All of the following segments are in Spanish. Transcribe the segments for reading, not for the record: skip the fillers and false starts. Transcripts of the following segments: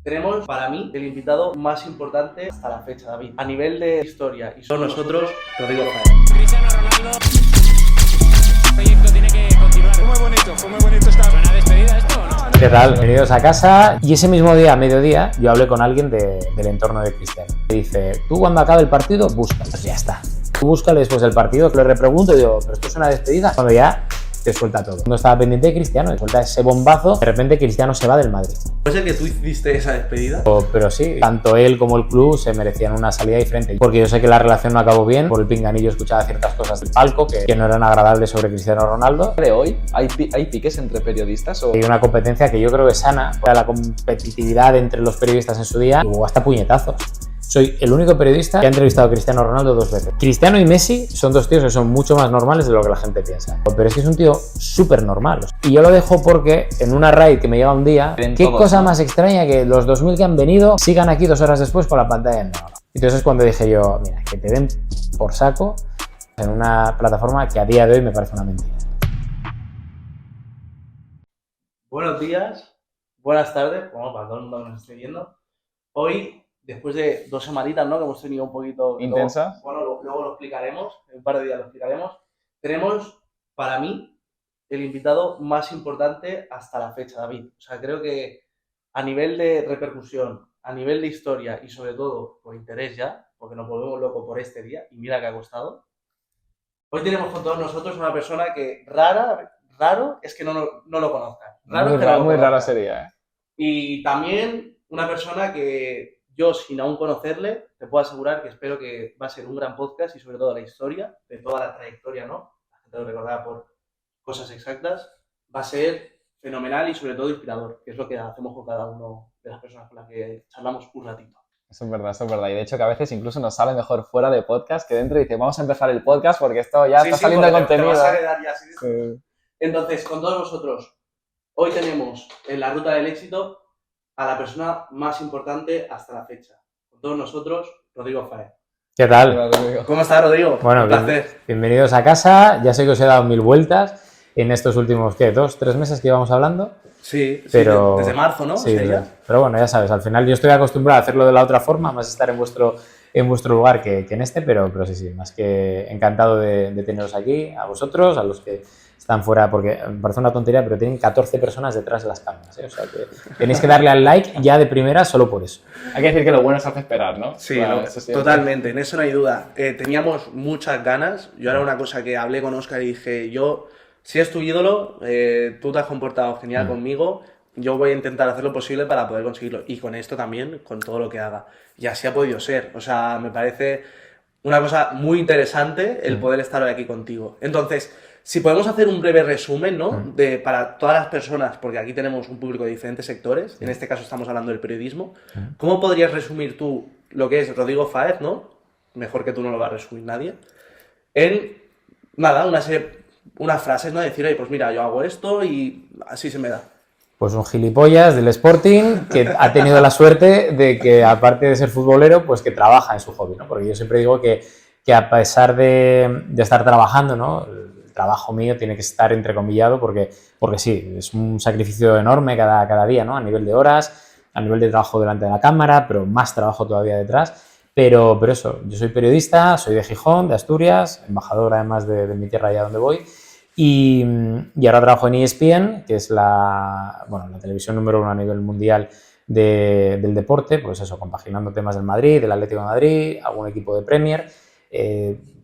Tenemos, para mí, el invitado más importante hasta la fecha, David. A nivel de historia y todos nosotros, Rodrigo Fáez. Cristiano Ronaldo. El proyecto tiene que continuar. Fue muy bonito esta. ¿Suena despedida esto o no? ¿Qué tal? Bienvenidos a casa. Y ese mismo día, a mediodía, yo hablé con alguien del entorno de Cristiano. Me dice, tú cuando acabe el partido, busca. Pues ya está. Tú búscale después del partido, que le repregunto y digo, ¿pero esto es una despedida? Cuando ya te suelta todo. Cuando estaba pendiente de Cristiano, te suelta ese bombazo, de repente Cristiano se va del Madrid. ¿Puede ser que tú hiciste esa despedida? Pero sí, tanto él como el club se merecían una salida diferente. Porque yo sé que la relación no acabó bien, por el pinganillo escuchaba ciertas cosas del palco que no eran agradables sobre Cristiano Ronaldo. ¿De hoy hay piques entre periodistas? Hay una competencia que yo creo que es sana, la competitividad entre los periodistas en su día, y hubo hasta puñetazos. Soy el único periodista que ha entrevistado a Cristiano Ronaldo 2 veces. Cristiano y Messi son dos tíos que son mucho más normales de lo que la gente piensa. Pero es que es un tío súper normal. Y yo lo dejo porque en una raid que me llega un día, qué cosa más extraña que los 2000 que han venido sigan aquí 2 horas después con la pantalla en negro. Entonces es cuando dije yo, mira, que te den por saco en una plataforma que a día de hoy me parece una mentira. Buenos días, buenas tardes, bueno, para todo el mundo que nos esté viendo. Hoy, después de 2 semanitas, ¿no?, que hemos tenido un poquito... ¿Intensas? Luego lo explicaremos, en un par de días lo explicaremos. Tenemos, para mí, el invitado más importante hasta la fecha, David. O sea, creo que a nivel de repercusión, a nivel de historia y sobre todo por interés ya, porque nos volvemos locos por este día, y mira que ha costado. Hoy tenemos con todos nosotros una persona que raro es que no lo conozcan. Muy raro sería, ¿eh? Y también una persona que yo, sin aún conocerle, te puedo asegurar que espero que va a ser un gran podcast y sobre todo la historia, de toda la trayectoria, ¿no? La gente lo recordará por cosas exactas. Va a ser fenomenal y sobre todo inspirador, que es lo que hacemos con cada uno de las personas con las que charlamos un ratito. Eso es verdad, eso es verdad. Y de hecho que a veces incluso nos sale mejor fuera de podcast que dentro y dice, vamos a empezar el podcast porque esto ya está saliendo de contenido. Te vas a quedar ya así. Sí. Entonces, con todos vosotros, hoy tenemos en la ruta del éxito a la persona más importante hasta la fecha. Con todos nosotros, Rodrigo Fáez. ¿Qué tal? ¿Cómo estás, Rodrigo? Bueno, un placer. Bienvenidos a casa. Ya sé que os he dado 1000 vueltas en estos últimos, ¿qué? 2-3 meses que íbamos hablando. Sí, pero desde marzo, ¿no? Sí, pero bueno, ya sabes, al final yo estoy acostumbrado a hacerlo de la otra forma, más estar en vuestro lugar que en este, pero sí, más que encantado de teneros aquí, a vosotros, a los que están fuera, porque me parece una tontería, pero tienen 14 personas detrás de las cámaras, ¿eh? O sea que tenéis que darle al like ya de primera solo por eso. Hay que decir que lo bueno se hace esperar, ¿no? Sí, Claro, no, totalmente, en eso no hay duda. Teníamos muchas ganas. Yo era una cosa que hablé con Óscar y dije, si es tu ídolo, tú te has comportado genial conmigo, yo voy a intentar hacer lo posible para poder conseguirlo. Y con esto también, con todo lo que haga. Y así ha podido ser. O sea, me parece una cosa muy interesante el poder estar hoy aquí contigo. Entonces, si podemos hacer un breve resumen, ¿no? Para todas las personas, porque aquí tenemos un público de diferentes sectores, en este caso estamos hablando del periodismo, ¿cómo podrías resumir tú lo que es Rodrigo Fáez, ¿no? Mejor que tú no lo va a resumir nadie. En, nada, unas frases, ¿no? Decir, oye, pues mira, yo hago esto y así se me da. Pues un gilipollas del Sporting que ha tenido la suerte de que, aparte de ser futbolero, pues que trabaja en su hobby, ¿no? Porque yo siempre digo que a pesar de estar trabajando, ¿no? El trabajo mío tiene que estar entrecomillado porque sí, es un sacrificio enorme cada día, ¿no? A nivel de horas, a nivel de trabajo delante de la cámara, pero más trabajo todavía detrás. Pero eso, yo soy periodista, soy de Gijón, de Asturias, embajador además de mi tierra allá donde voy. Y ahora trabajo en ESPN, que es la televisión número 1 a nivel mundial del deporte, pues eso, compaginando temas del Madrid, del Atlético de Madrid, algún equipo de Premier,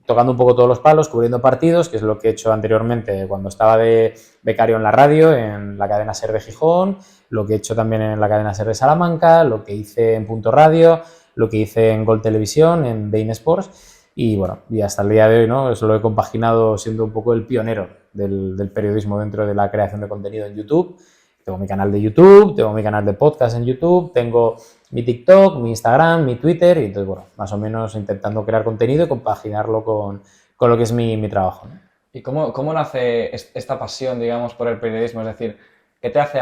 tocando un poco todos los palos, cubriendo partidos, que es lo que he hecho anteriormente cuando estaba de becario en la radio, en la cadena SER de Gijón, lo que he hecho también en la cadena SER de Salamanca, lo que hice en Punto Radio, lo que hice en Gol Televisión, en Bein Sports. Y bueno, y hasta el día de hoy, ¿no? Eso lo he compaginado siendo un poco el pionero del periodismo dentro de la creación de contenido en YouTube. Tengo mi canal de YouTube, tengo mi canal de podcast en YouTube, tengo mi TikTok, mi Instagram, mi Twitter, y entonces, bueno, más o menos intentando crear contenido y compaginarlo con lo que es mi trabajo, ¿no? ¿Y cómo nace esta pasión, digamos, por el periodismo? Es decir, ¿qué te hace,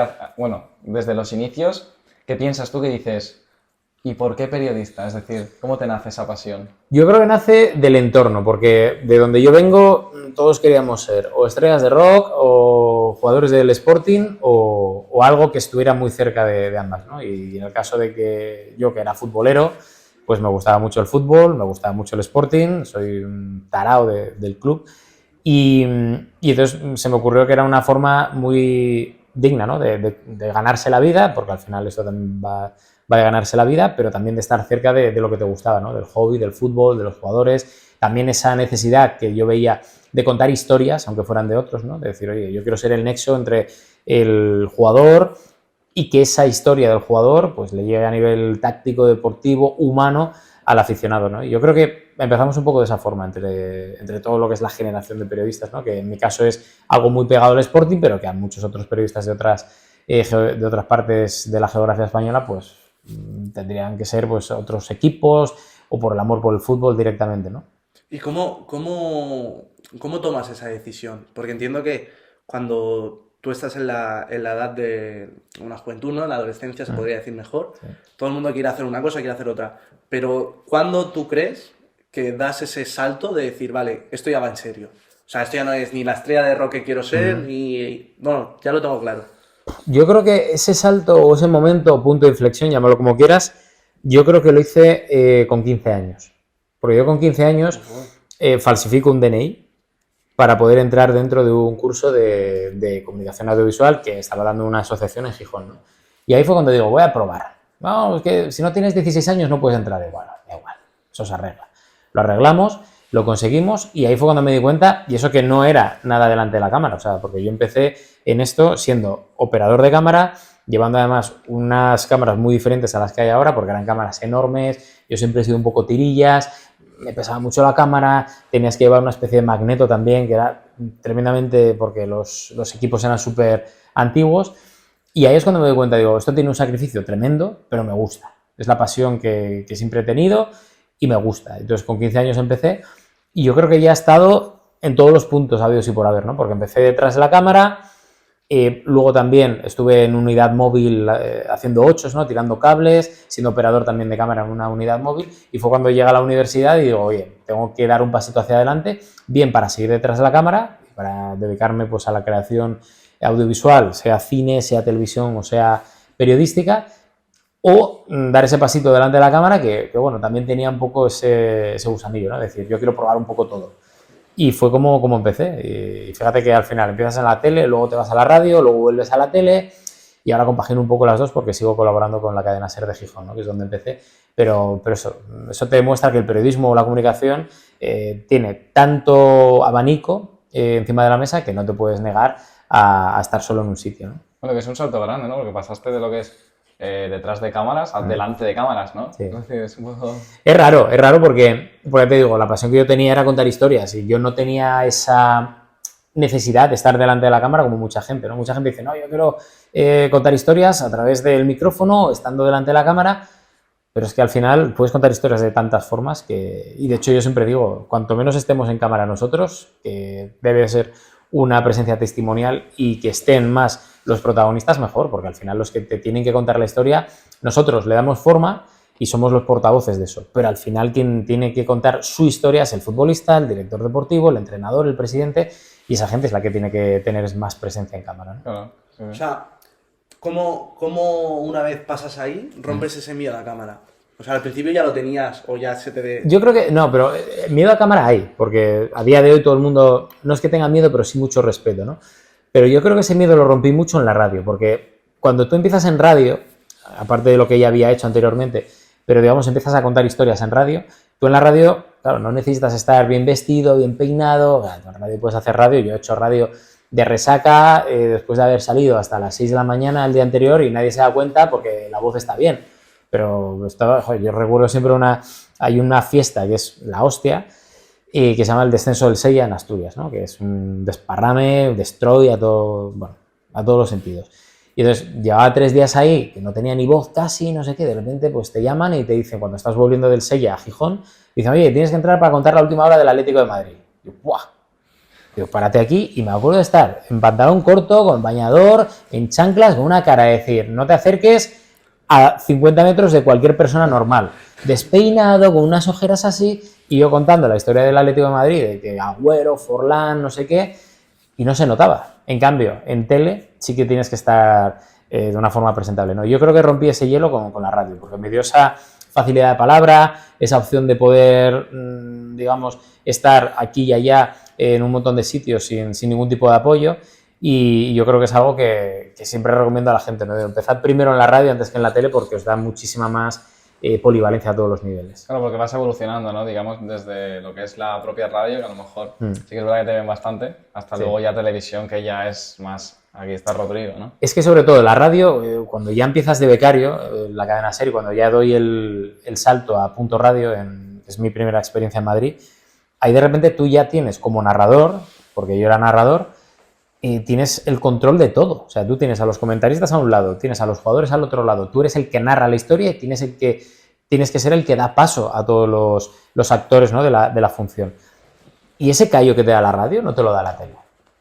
desde los inicios, qué piensas tú que dices... ¿Y por qué periodista? Es decir, ¿cómo te nace esa pasión? Yo creo que nace del entorno, porque de donde yo vengo todos queríamos ser o estrellas de rock o o jugadores del Sporting o algo que estuviera muy cerca de ambas, ¿no? Y en el caso de que yo, que era futbolero, pues me gustaba mucho el fútbol, me gustaba mucho el Sporting, soy un tarao del club. Y entonces se me ocurrió que era una forma muy digna, ¿no? de ganarse la vida, porque al final esto también va de ganarse la vida, pero también de estar cerca de lo que te gustaba, ¿no? Del hobby, del fútbol, de los jugadores. También esa necesidad que yo veía de contar historias, aunque fueran de otros, ¿no? De decir, oye, yo quiero ser el nexo entre el jugador y que esa historia del jugador pues le llegue a nivel táctico, deportivo, humano al aficionado, ¿no? Y yo creo que empezamos un poco de esa forma entre todo lo que es la generación de periodistas, ¿no? Que en mi caso es algo muy pegado al Sporting, pero que a muchos otros periodistas de otras partes de la geografía española pues tendrían que ser pues otros equipos o por el amor por el fútbol directamente, ¿no? ¿Y cómo tomas esa decisión? Porque entiendo que cuando tú estás en la edad de una juventud, ¿no? En la adolescencia se podría decir mejor. Sí. Todo el mundo quiere hacer una cosa, quiere hacer otra. Pero ¿cuándo tú crees que das ese salto de decir, vale, esto ya va en serio? O sea, esto ya no es ni la estrella de rock que quiero ser, ni... Bueno, ya lo tengo claro. Yo creo que ese salto o ese momento o punto de inflexión, llámalo como quieras, yo creo que lo hice con 15 años. Porque yo con 15 años falsifico un DNI para poder entrar dentro de un curso de comunicación audiovisual que estaba dando una asociación en Gijón, ¿no? Y ahí fue cuando digo, voy a probar. No, es que si no tienes 16 años no puedes entrar. Igual, da igual, eso se arregla. Lo arreglamos, lo conseguimos y ahí fue cuando me di cuenta, y eso que no era nada delante de la cámara, o sea, porque yo empecé en esto siendo operador de cámara, llevando además unas cámaras muy diferentes a las que hay ahora, porque eran cámaras enormes, yo siempre he sido un poco tirillas, me pesaba mucho la cámara, tenías que llevar una especie de magneto también, que era tremendamente, porque los equipos eran súper antiguos, y ahí es cuando me doy cuenta, digo, esto tiene un sacrificio tremendo, pero me gusta, es la pasión que siempre he tenido y me gusta. Entonces con 15 años empecé y yo creo que ya he estado en todos los puntos habidos y por haber, ¿no? Porque empecé detrás de la cámara, luego también estuve en unidad móvil haciendo ochos, ¿no? Tirando cables, siendo operador también de cámara en una unidad móvil, y fue cuando llegué a la universidad y digo, oye, tengo que dar un pasito hacia adelante, bien para seguir detrás de la cámara, para dedicarme pues a la creación audiovisual, sea cine, sea televisión o sea periodística, o dar ese pasito delante de la cámara que bueno, también tenía un poco ese gusanillo, ¿no? Es decir, yo quiero probar un poco todo. Y fue como empecé. Y fíjate que al final empiezas en la tele, luego te vas a la radio, luego vuelves a la tele y ahora compagino un poco las dos porque sigo colaborando con la cadena SER de Gijón, ¿no? Que es donde empecé. Pero eso te demuestra que el periodismo o la comunicación tiene tanto abanico encima de la mesa que no te puedes negar a estar solo en un sitio, ¿no? Bueno, que es un salto grande, ¿no? Porque pasaste de lo que es detrás de cámaras a delante de cámaras, ¿no? Sí. Entonces, un poco... Es raro porque te digo, la pasión que yo tenía era contar historias y yo no tenía esa necesidad de estar delante de la cámara como mucha gente, ¿no? Mucha gente dice, no, yo quiero contar historias a través del micrófono, estando delante de la cámara, pero es que al final puedes contar historias de tantas formas y de hecho yo siempre digo, cuanto menos estemos en cámara nosotros, que debe ser una presencia testimonial y que estén más los protagonistas, mejor, porque al final los que te tienen que contar la historia, nosotros le damos forma y somos los portavoces de eso, pero al final quien tiene que contar su historia es el futbolista, el director deportivo, el entrenador, el presidente, y esa gente es la que tiene que tener más presencia en cámara, ¿no? Claro, sí. O sea, ¿cómo una vez pasas ahí rompes ese miedo a la cámara? O sea, al principio ya lo tenías o ya se te... Yo creo que no, pero miedo a cámara hay, porque a día de hoy todo el mundo, no es que tenga miedo, pero sí mucho respeto, ¿no? Pero yo creo que ese miedo lo rompí mucho en la radio, porque cuando tú empiezas en radio, aparte de lo que ya había hecho anteriormente, pero digamos empiezas a contar historias en radio, tú en la radio, claro, no necesitas estar bien vestido, bien peinado, en la radio puedes hacer radio, yo he hecho radio de resaca después de haber salido hasta las 6 de la mañana el día anterior y nadie se da cuenta porque la voz está bien. Pero yo recuerdo siempre hay una fiesta que es la hostia, que se llama el descenso del Sella en Asturias, ¿no? Que es un desparrame, un destroy a todos los sentidos. Y entonces llevaba 3 días ahí, que no tenía ni voz casi, no sé qué, de repente pues te llaman y te dicen, cuando estás volviendo del Sella a Gijón, dicen, oye, tienes que entrar para contar la última hora del Atlético de Madrid. Y yo, ¡buah! Digo, párate aquí, y me acuerdo de estar en pantalón corto, con bañador, en chanclas, con una cara de decir, no te acerques a 50 metros de cualquier persona normal, despeinado, con unas ojeras así, y yo contando la historia del Atlético de Madrid, de que Agüero, Forlán, no sé qué, y no se notaba. En cambio, en tele sí que tienes que estar de una forma presentable, ¿no? Yo creo que rompí ese hielo con la radio, porque me dio esa facilidad de palabra, esa opción de poder, digamos, estar aquí y allá en un montón de sitios sin ningún tipo de apoyo. Y yo creo que es algo que siempre recomiendo a la gente, ¿no? De empezar primero en la radio antes que en la tele, porque os da muchísima más polivalencia a todos los niveles. Claro, porque vas evolucionando, ¿no? Digamos, desde lo que es la propia radio, que a lo mejor sí que es verdad que te ven bastante, hasta luego ya televisión, que ya es más, aquí está Rodrigo, ¿no? Es que sobre todo la radio, cuando ya empiezas de becario, la cadena SER, cuando ya doy el salto a Punto Radio, que es mi primera experiencia en Madrid, ahí de repente tú ya tienes como narrador, porque yo era narrador, y tienes el control de todo. O sea, tú tienes a los comentaristas a un lado, tienes a los jugadores al otro lado, tú eres el que narra la historia y tienes que ser el que da paso a todos los actores, ¿no? de la función. Y ese callo que te da la radio no te lo da la tele.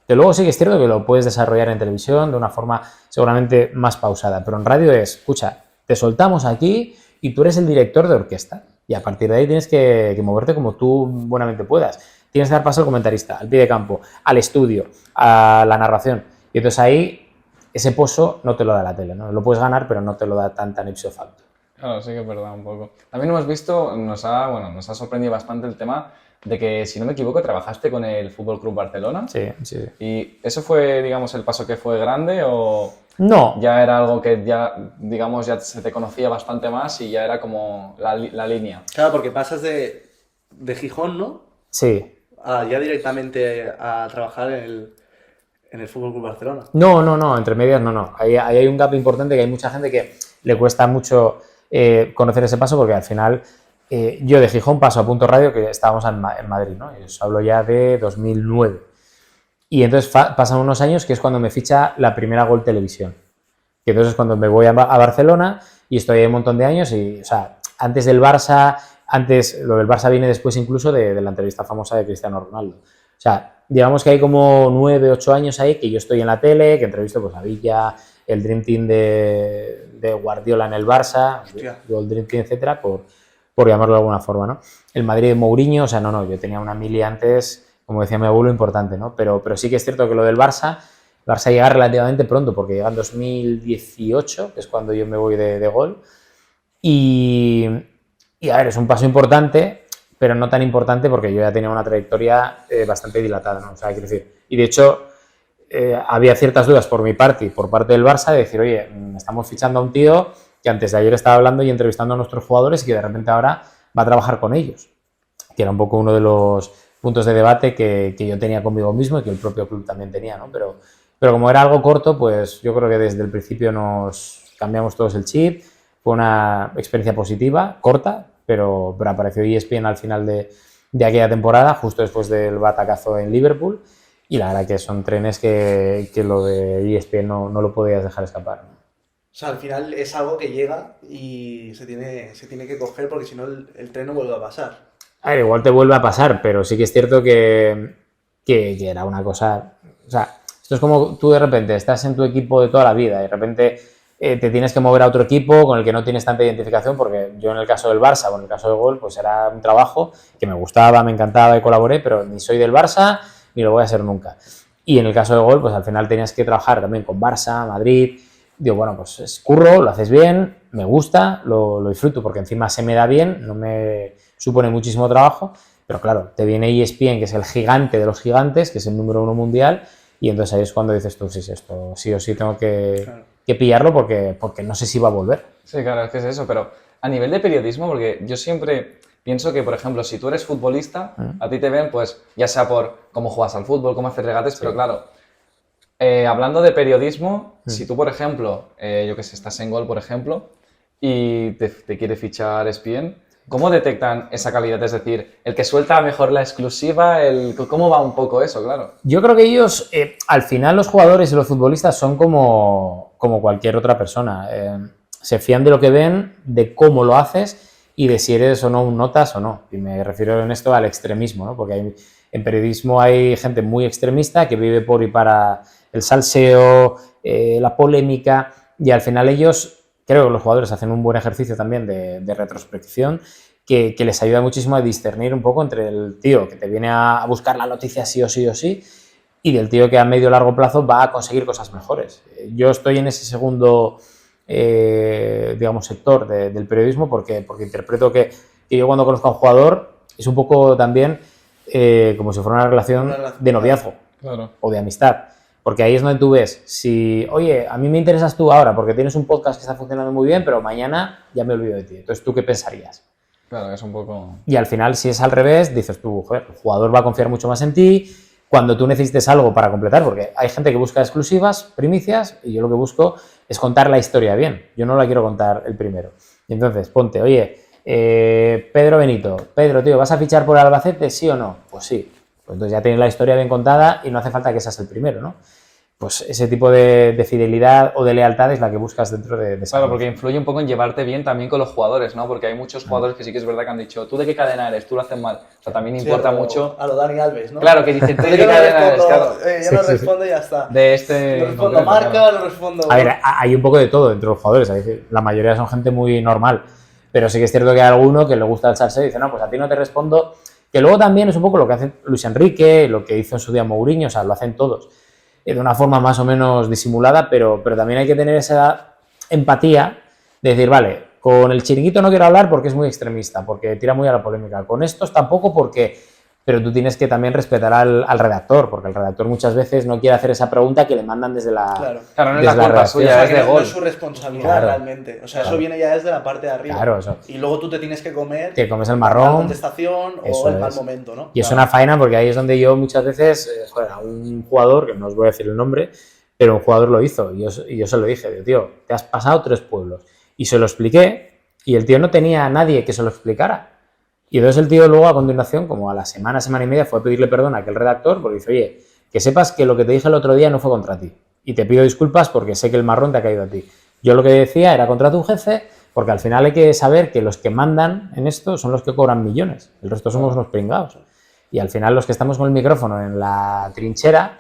Que luego sí que es cierto que lo puedes desarrollar en televisión de una forma seguramente más pausada, pero en radio es, escucha, te soltamos aquí y tú eres el director de orquesta y a partir de ahí tienes que moverte como tú buenamente puedas. Tienes que dar paso al comentarista, al pie de campo, al estudio, a la narración. Y entonces ahí ese pozo no te lo da la tele, ¿no? Lo puedes ganar, pero no te lo da tan ipso facto. Claro, sí que es verdad, un poco. También hemos visto, nos ha sorprendido bastante el tema de que, si no me equivoco, trabajaste con el Fútbol Club Barcelona. Sí, sí. ¿Y eso fue, digamos, el paso que fue grande o no? Ya era algo que ya, digamos, ya se te conocía bastante más y ya era como la línea? Claro, porque pasas de Gijón, ¿no? Sí. Ya directamente a trabajar en el Fútbol Club Barcelona. No, entre medias no. Ahí hay un gap importante, que hay mucha gente que le cuesta mucho conocer ese paso, porque al final yo de Gijón paso a Punto Radio, que estábamos en Madrid, ¿no? Y os hablo ya de 2009. Y entonces pasan unos años, que es cuando me ficha la primera Gol Televisión. Que entonces es cuando me voy a Barcelona y estoy ahí un montón de años y, o sea, antes del Barça... Antes, lo del Barça viene después incluso de la entrevista famosa de Cristiano Ronaldo. O sea, digamos que hay como 9, 8 años ahí que yo estoy en la tele, que entrevisto pues, a Villa, el Dream Team de Guardiola en el Barça, el Dream Team, etcétera, por llamarlo de alguna forma, ¿no? El Madrid de Mourinho, o sea, no, yo tenía una mili antes, como decía mi abuelo, importante, ¿no? Pero sí que es cierto que lo del Barça llega relativamente pronto, porque llega en 2018, que es cuando yo me voy de Gol, y a ver, es un paso importante, pero no tan importante porque yo ya tenía una trayectoria bastante dilatada, ¿no? O sea, quiero decir, y de hecho había ciertas dudas por mi parte y por parte del Barça de decir, oye, estamos fichando a un tío que antes de ayer estaba hablando y entrevistando a nuestros jugadores y que de repente ahora va a trabajar con ellos, que era un poco uno de los puntos de debate que yo tenía conmigo mismo y que el propio club también tenía, ¿no? Pero como era algo corto, pues yo creo que desde el principio nos cambiamos todos el chip. Fue una experiencia positiva, corta, pero apareció ESPN al final de aquella temporada, justo después del batacazo en Liverpool, y la verdad que son trenes que lo de ESPN no lo podías dejar escapar. O sea, al final es algo que llega y se tiene que coger, porque si no el tren no vuelve a pasar. A ver, igual te vuelve a pasar, pero sí que es cierto que era una cosa... O sea, esto es como tú de repente estás en tu equipo de toda la vida y de repente... te tienes que mover a otro equipo con el que no tienes tanta identificación, porque yo en el caso del Barça o en el caso del Gol, pues era un trabajo que me gustaba, me encantaba y colaboré, pero ni soy del Barça ni lo voy a ser nunca. Y en el caso del Gol, pues al final tenías que trabajar también con Barça, Madrid. Digo, bueno, pues es curro, lo haces bien, me gusta, lo disfruto porque encima se me da bien, no me supone muchísimo trabajo, pero claro, te viene ESPN, que es el gigante de los gigantes, que es el número 1 mundial, y entonces ahí es cuando dices tú, sí, esto sí o sí tengo que pillarlo porque no sé si va a volver. Sí, claro, es que es eso, pero a nivel de periodismo, porque yo siempre pienso que, por ejemplo, si tú eres futbolista, a ti te ven, pues, ya sea por cómo juegas al fútbol, cómo haces regates, pero claro, hablando de periodismo, si tú, por ejemplo, yo que sé, estás en Gol, por ejemplo, y te quiere fichar ESPN, ¿cómo detectan esa calidad? Es decir, el que suelta mejor la exclusiva, ¿cómo va un poco eso, claro? Yo creo que ellos, al final los jugadores y los futbolistas son como cualquier otra persona. Se fían de lo que ven, de cómo lo haces y de si eres o no un notas o no. Y me refiero en esto al extremismo, ¿no? Porque en periodismo hay gente muy extremista que vive por y para el salseo, la polémica, y al final ellos... Creo que los jugadores hacen un buen ejercicio también de retrospección que les ayuda muchísimo a discernir un poco entre el tío que te viene a buscar la noticia sí o sí y del tío que a medio o largo plazo va a conseguir cosas mejores. Yo estoy en ese segundo, digamos, sector del periodismo porque interpreto que yo cuando conozco a un jugador es un poco también como si fuera una relación de noviazgo Claro. o de amistad. Porque ahí es donde tú ves, si, oye, a mí me interesas tú ahora porque tienes un podcast que está funcionando muy bien, pero mañana ya me olvido de ti. Entonces, ¿tú qué pensarías? Claro, es un poco... Y al final, si es al revés, dices tú, joder, el jugador va a confiar mucho más en ti cuando tú necesites algo para completar, porque hay gente que busca exclusivas, primicias, y yo lo que busco es contar la historia bien. Yo no la quiero contar el primero. Y entonces, ponte, oye, Pedro Benito, Pedro, tío, ¿vas a fichar por Albacete, sí o no? Pues sí. Pues entonces ya tienes la historia bien contada y no hace falta que seas el primero, ¿no? Pues ese tipo de fidelidad o de lealtad es la que buscas dentro de esa Claro, relación. porque influye un poco en llevarte bien también con los jugadores, ¿no? Porque hay muchos jugadores que sí que es verdad que han dicho, ¿tú de qué cadena eres? Tú lo haces mal. O sea, también importa mucho... A lo Dani Alves, ¿no? Claro, que dicen, ¿tú de Yo qué no cadena eres? respondo, Claro. yo no respondo y ya está. De este... No respondo concreto, marca, claro. no respondo... A ver, hay un poco de todo dentro de los jugadores. Es decir, la mayoría son gente muy normal. Pero sí que es cierto que hay alguno que le gusta alzarse y dice, no, pues a ti no te respondo. Que luego también es un poco lo que hace Luis Enrique, lo que hizo en su día Mourinho, o sea, lo hacen todos. De una forma más o menos disimulada, pero también hay que tener esa empatía de decir, vale, con el Chiringuito no quiero hablar porque es muy extremista, porque tira muy a la polémica. Con estos tampoco porque... Pero tú tienes que también respetar al redactor, porque el redactor muchas veces no quiere hacer esa pregunta que le mandan desde la... Claro. Claro, no es desde la culpa redacción. O suya, sea, es que de no, no gol. es su responsabilidad Claro. realmente. O sea, Claro. eso viene ya desde la parte de arriba. Claro, eso. Y luego tú te tienes que comer... Que comes el la marrón. contestación Eso o el mal es. momento, ¿no? Y es Claro. una faena porque ahí es donde yo muchas veces, joder, a un jugador, que no os voy a decir el nombre, pero un jugador lo hizo y yo se lo dije, digo, tío, te has pasado 3 pueblos. Y se lo expliqué y el tío no tenía a nadie que se lo explicara. Y entonces el tío luego a continuación, como a la semana y media, fue a pedirle perdón a aquel redactor porque dice, oye, que sepas que lo que te dije el otro día no fue contra ti. Y te pido disculpas porque sé que el marrón te ha caído a ti. Yo lo que decía era contra tu jefe, porque al final hay que saber que los que mandan en esto son los que cobran millones. El resto somos unos pringados. Y al final los que estamos con el micrófono en la trinchera,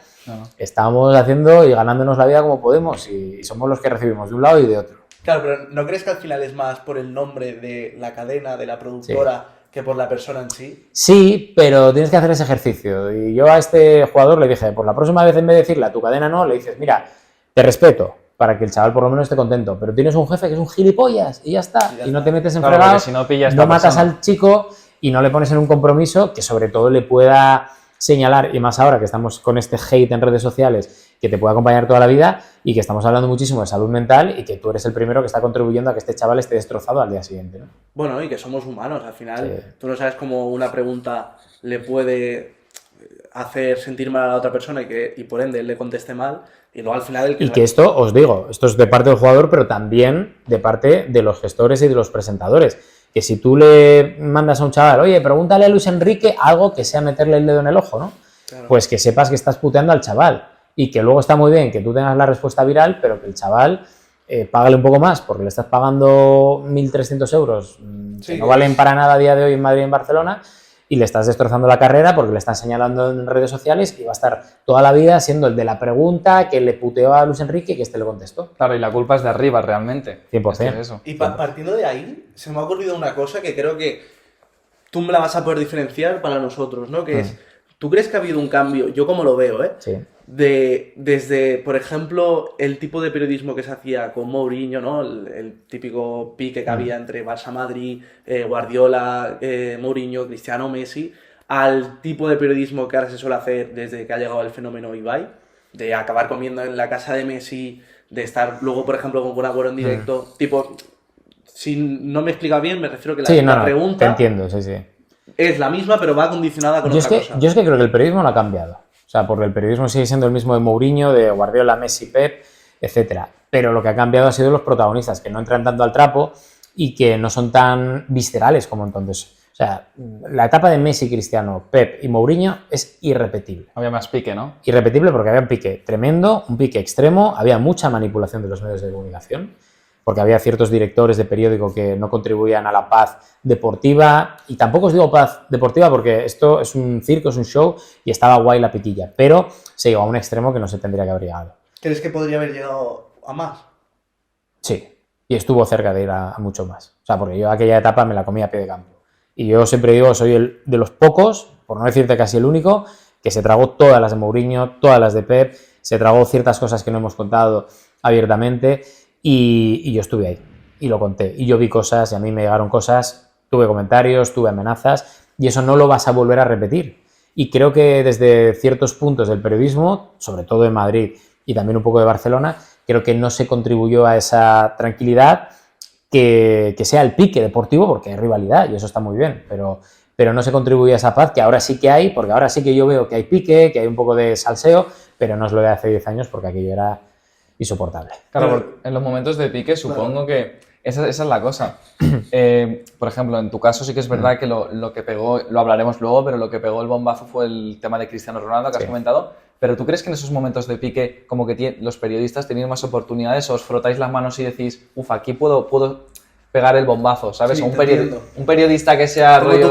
estamos haciendo y ganándonos la vida como podemos y somos los que recibimos de un lado y de otro. Claro, pero ¿no crees que al final es más por el nombre de la cadena, de la productora, que por la persona en sí? Sí, pero tienes que hacer ese ejercicio. Y yo a este jugador le dije, por la próxima vez en vez de decirle a tu cadena no, le dices, mira, te respeto, para que el chaval por lo menos esté contento, pero tienes un jefe que es un gilipollas y ya está, y no te metes en Claro, fregados, porque si no pillas no esta matas persona. al chico y no le pones en un compromiso que sobre todo le pueda señalar, y más ahora que estamos con este hate en redes sociales, que te puede acompañar toda la vida y que estamos hablando muchísimo de salud mental y que tú eres el primero que está contribuyendo a que este chaval esté destrozado al día siguiente, ¿no? Bueno, y que somos humanos, al final. Sí. Tú no sabes cómo una pregunta le puede hacer sentir mal a la otra persona y por ende él le conteste mal. Y luego al final el que... Y que esto, os digo, esto es de parte del jugador, pero también de parte de los gestores y de los presentadores. Que si tú le mandas a un chaval, oye, pregúntale a Luis Enrique algo que sea meterle el dedo en el ojo, ¿no? Claro. Pues que sepas que estás puteando al chaval. Y que luego está muy bien que tú tengas la respuesta viral, pero que el chaval págale un poco más, porque le estás pagando 1.300 euros, Sí, que no valen para nada a día de hoy en Madrid y en Barcelona, y le estás destrozando la carrera porque le están señalando en redes sociales y va a estar toda la vida siendo el de la pregunta que le puteó a Luis Enrique y que este le contestó. Claro, y la culpa es de arriba realmente. 100%. Es que es eso. Y partiendo de ahí, se me ha ocurrido una cosa que creo que tú me la vas a poder diferenciar para nosotros, ¿no? Que es, ¿tú crees que ha habido un cambio? Yo como lo veo, ¿eh? Sí. Desde, por ejemplo, el tipo de periodismo que se hacía con Mourinho, ¿no? El típico pique que había entre Barça-Madrid, Guardiola, Mourinho, Cristiano, Messi, al tipo de periodismo que ahora se suele hacer desde que ha llegado el fenómeno Ibai, de acabar comiendo en la casa de Messi, de estar luego, por ejemplo, con un Agüero en directo, tipo, si no me explica bien, me refiero que Sí, la te pregunta entiendo, sí, sí. es la misma, pero va condicionada con Yo es, otra que, cosa. yo es que creo que el periodismo no ha cambiado. O sea, porque el periodismo sigue siendo el mismo de Mourinho, de Guardiola, Messi, Pep, etcétera. Pero lo que ha cambiado ha sido los protagonistas, que no entran tanto al trapo y que no son tan viscerales como entonces. O sea, la etapa de Messi, Cristiano, Pep y Mourinho es irrepetible. Había más pique, ¿no? Irrepetible porque había un pique tremendo, un pique extremo, había mucha manipulación de los medios de comunicación, porque había ciertos directores de periódico que no contribuían a la paz deportiva, y tampoco os digo paz deportiva porque esto es un circo, es un show, y estaba guay la piquilla, pero se llegó a un extremo que no se tendría que haber llegado. ¿Crees que podría haber llegado a más? Sí, y estuvo cerca de ir a mucho más. O sea, porque yo aquella etapa me la comía a pie de campo. Y yo siempre digo, soy el de los pocos, por no decirte casi el único, que se tragó todas las de Mourinho, todas las de Pep, se tragó ciertas cosas que no hemos contado abiertamente y yo estuve ahí y lo conté. Y yo vi cosas y a mí me llegaron cosas, tuve comentarios, tuve amenazas y eso no lo vas a volver a repetir. Y creo que desde ciertos puntos del periodismo, sobre todo en Madrid y también un poco de Barcelona, creo que no se contribuyó a esa tranquilidad que sea el pique deportivo, porque hay rivalidad y eso está muy bien, pero no se contribuye a esa paz que ahora sí que hay, porque ahora sí que yo veo que hay pique, que hay un poco de salseo, pero no es lo de hace 10 años porque aquello era insoportable. Claro, en los momentos de pique supongo que esa es la cosa. Por ejemplo, en tu caso sí que es verdad que lo que pegó, lo hablaremos luego, pero lo que pegó el bombazo fue el tema de Cristiano Ronaldo que has comentado. Pero ¿tú crees que en esos momentos de pique como que los periodistas tenéis más oportunidades o os frotáis las manos y decís, uff, aquí puedo pegar el bombazo, ¿sabes? Sí, O un periodista que sea como rollo...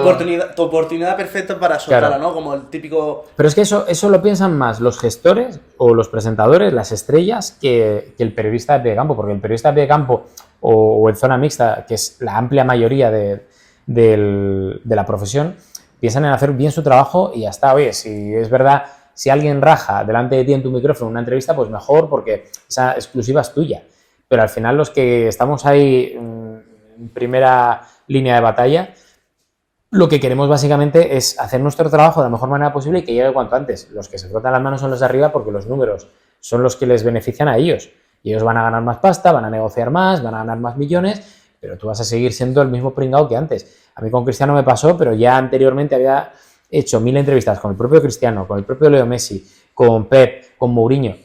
tu oportunidad perfecta para soltarla, Claro. ¿no? Como el típico... Pero es que eso lo piensan más los gestores o los presentadores, las estrellas, que el periodista de pie de campo, porque el periodista de pie de campo o en zona mixta, que es la amplia mayoría de la profesión, piensan en hacer bien su trabajo y ya está. Oye, si es verdad, si alguien raja delante de ti en tu micrófono en una entrevista, pues mejor, porque esa exclusiva es tuya. Pero al final los que estamos ahí en primera línea de batalla, lo que queremos básicamente es hacer nuestro trabajo de la mejor manera posible y que llegue cuanto antes. Los que se frotan las manos son los de arriba porque los números son los que les benefician a ellos. Y ellos van a ganar más pasta, van a negociar más, van a ganar más millones, pero tú vas a seguir siendo el mismo pringao que antes. A mí con Cristiano me pasó, pero ya anteriormente había hecho 1000 entrevistas con el propio Cristiano, con el propio Leo Messi, con Pep, con Mourinho.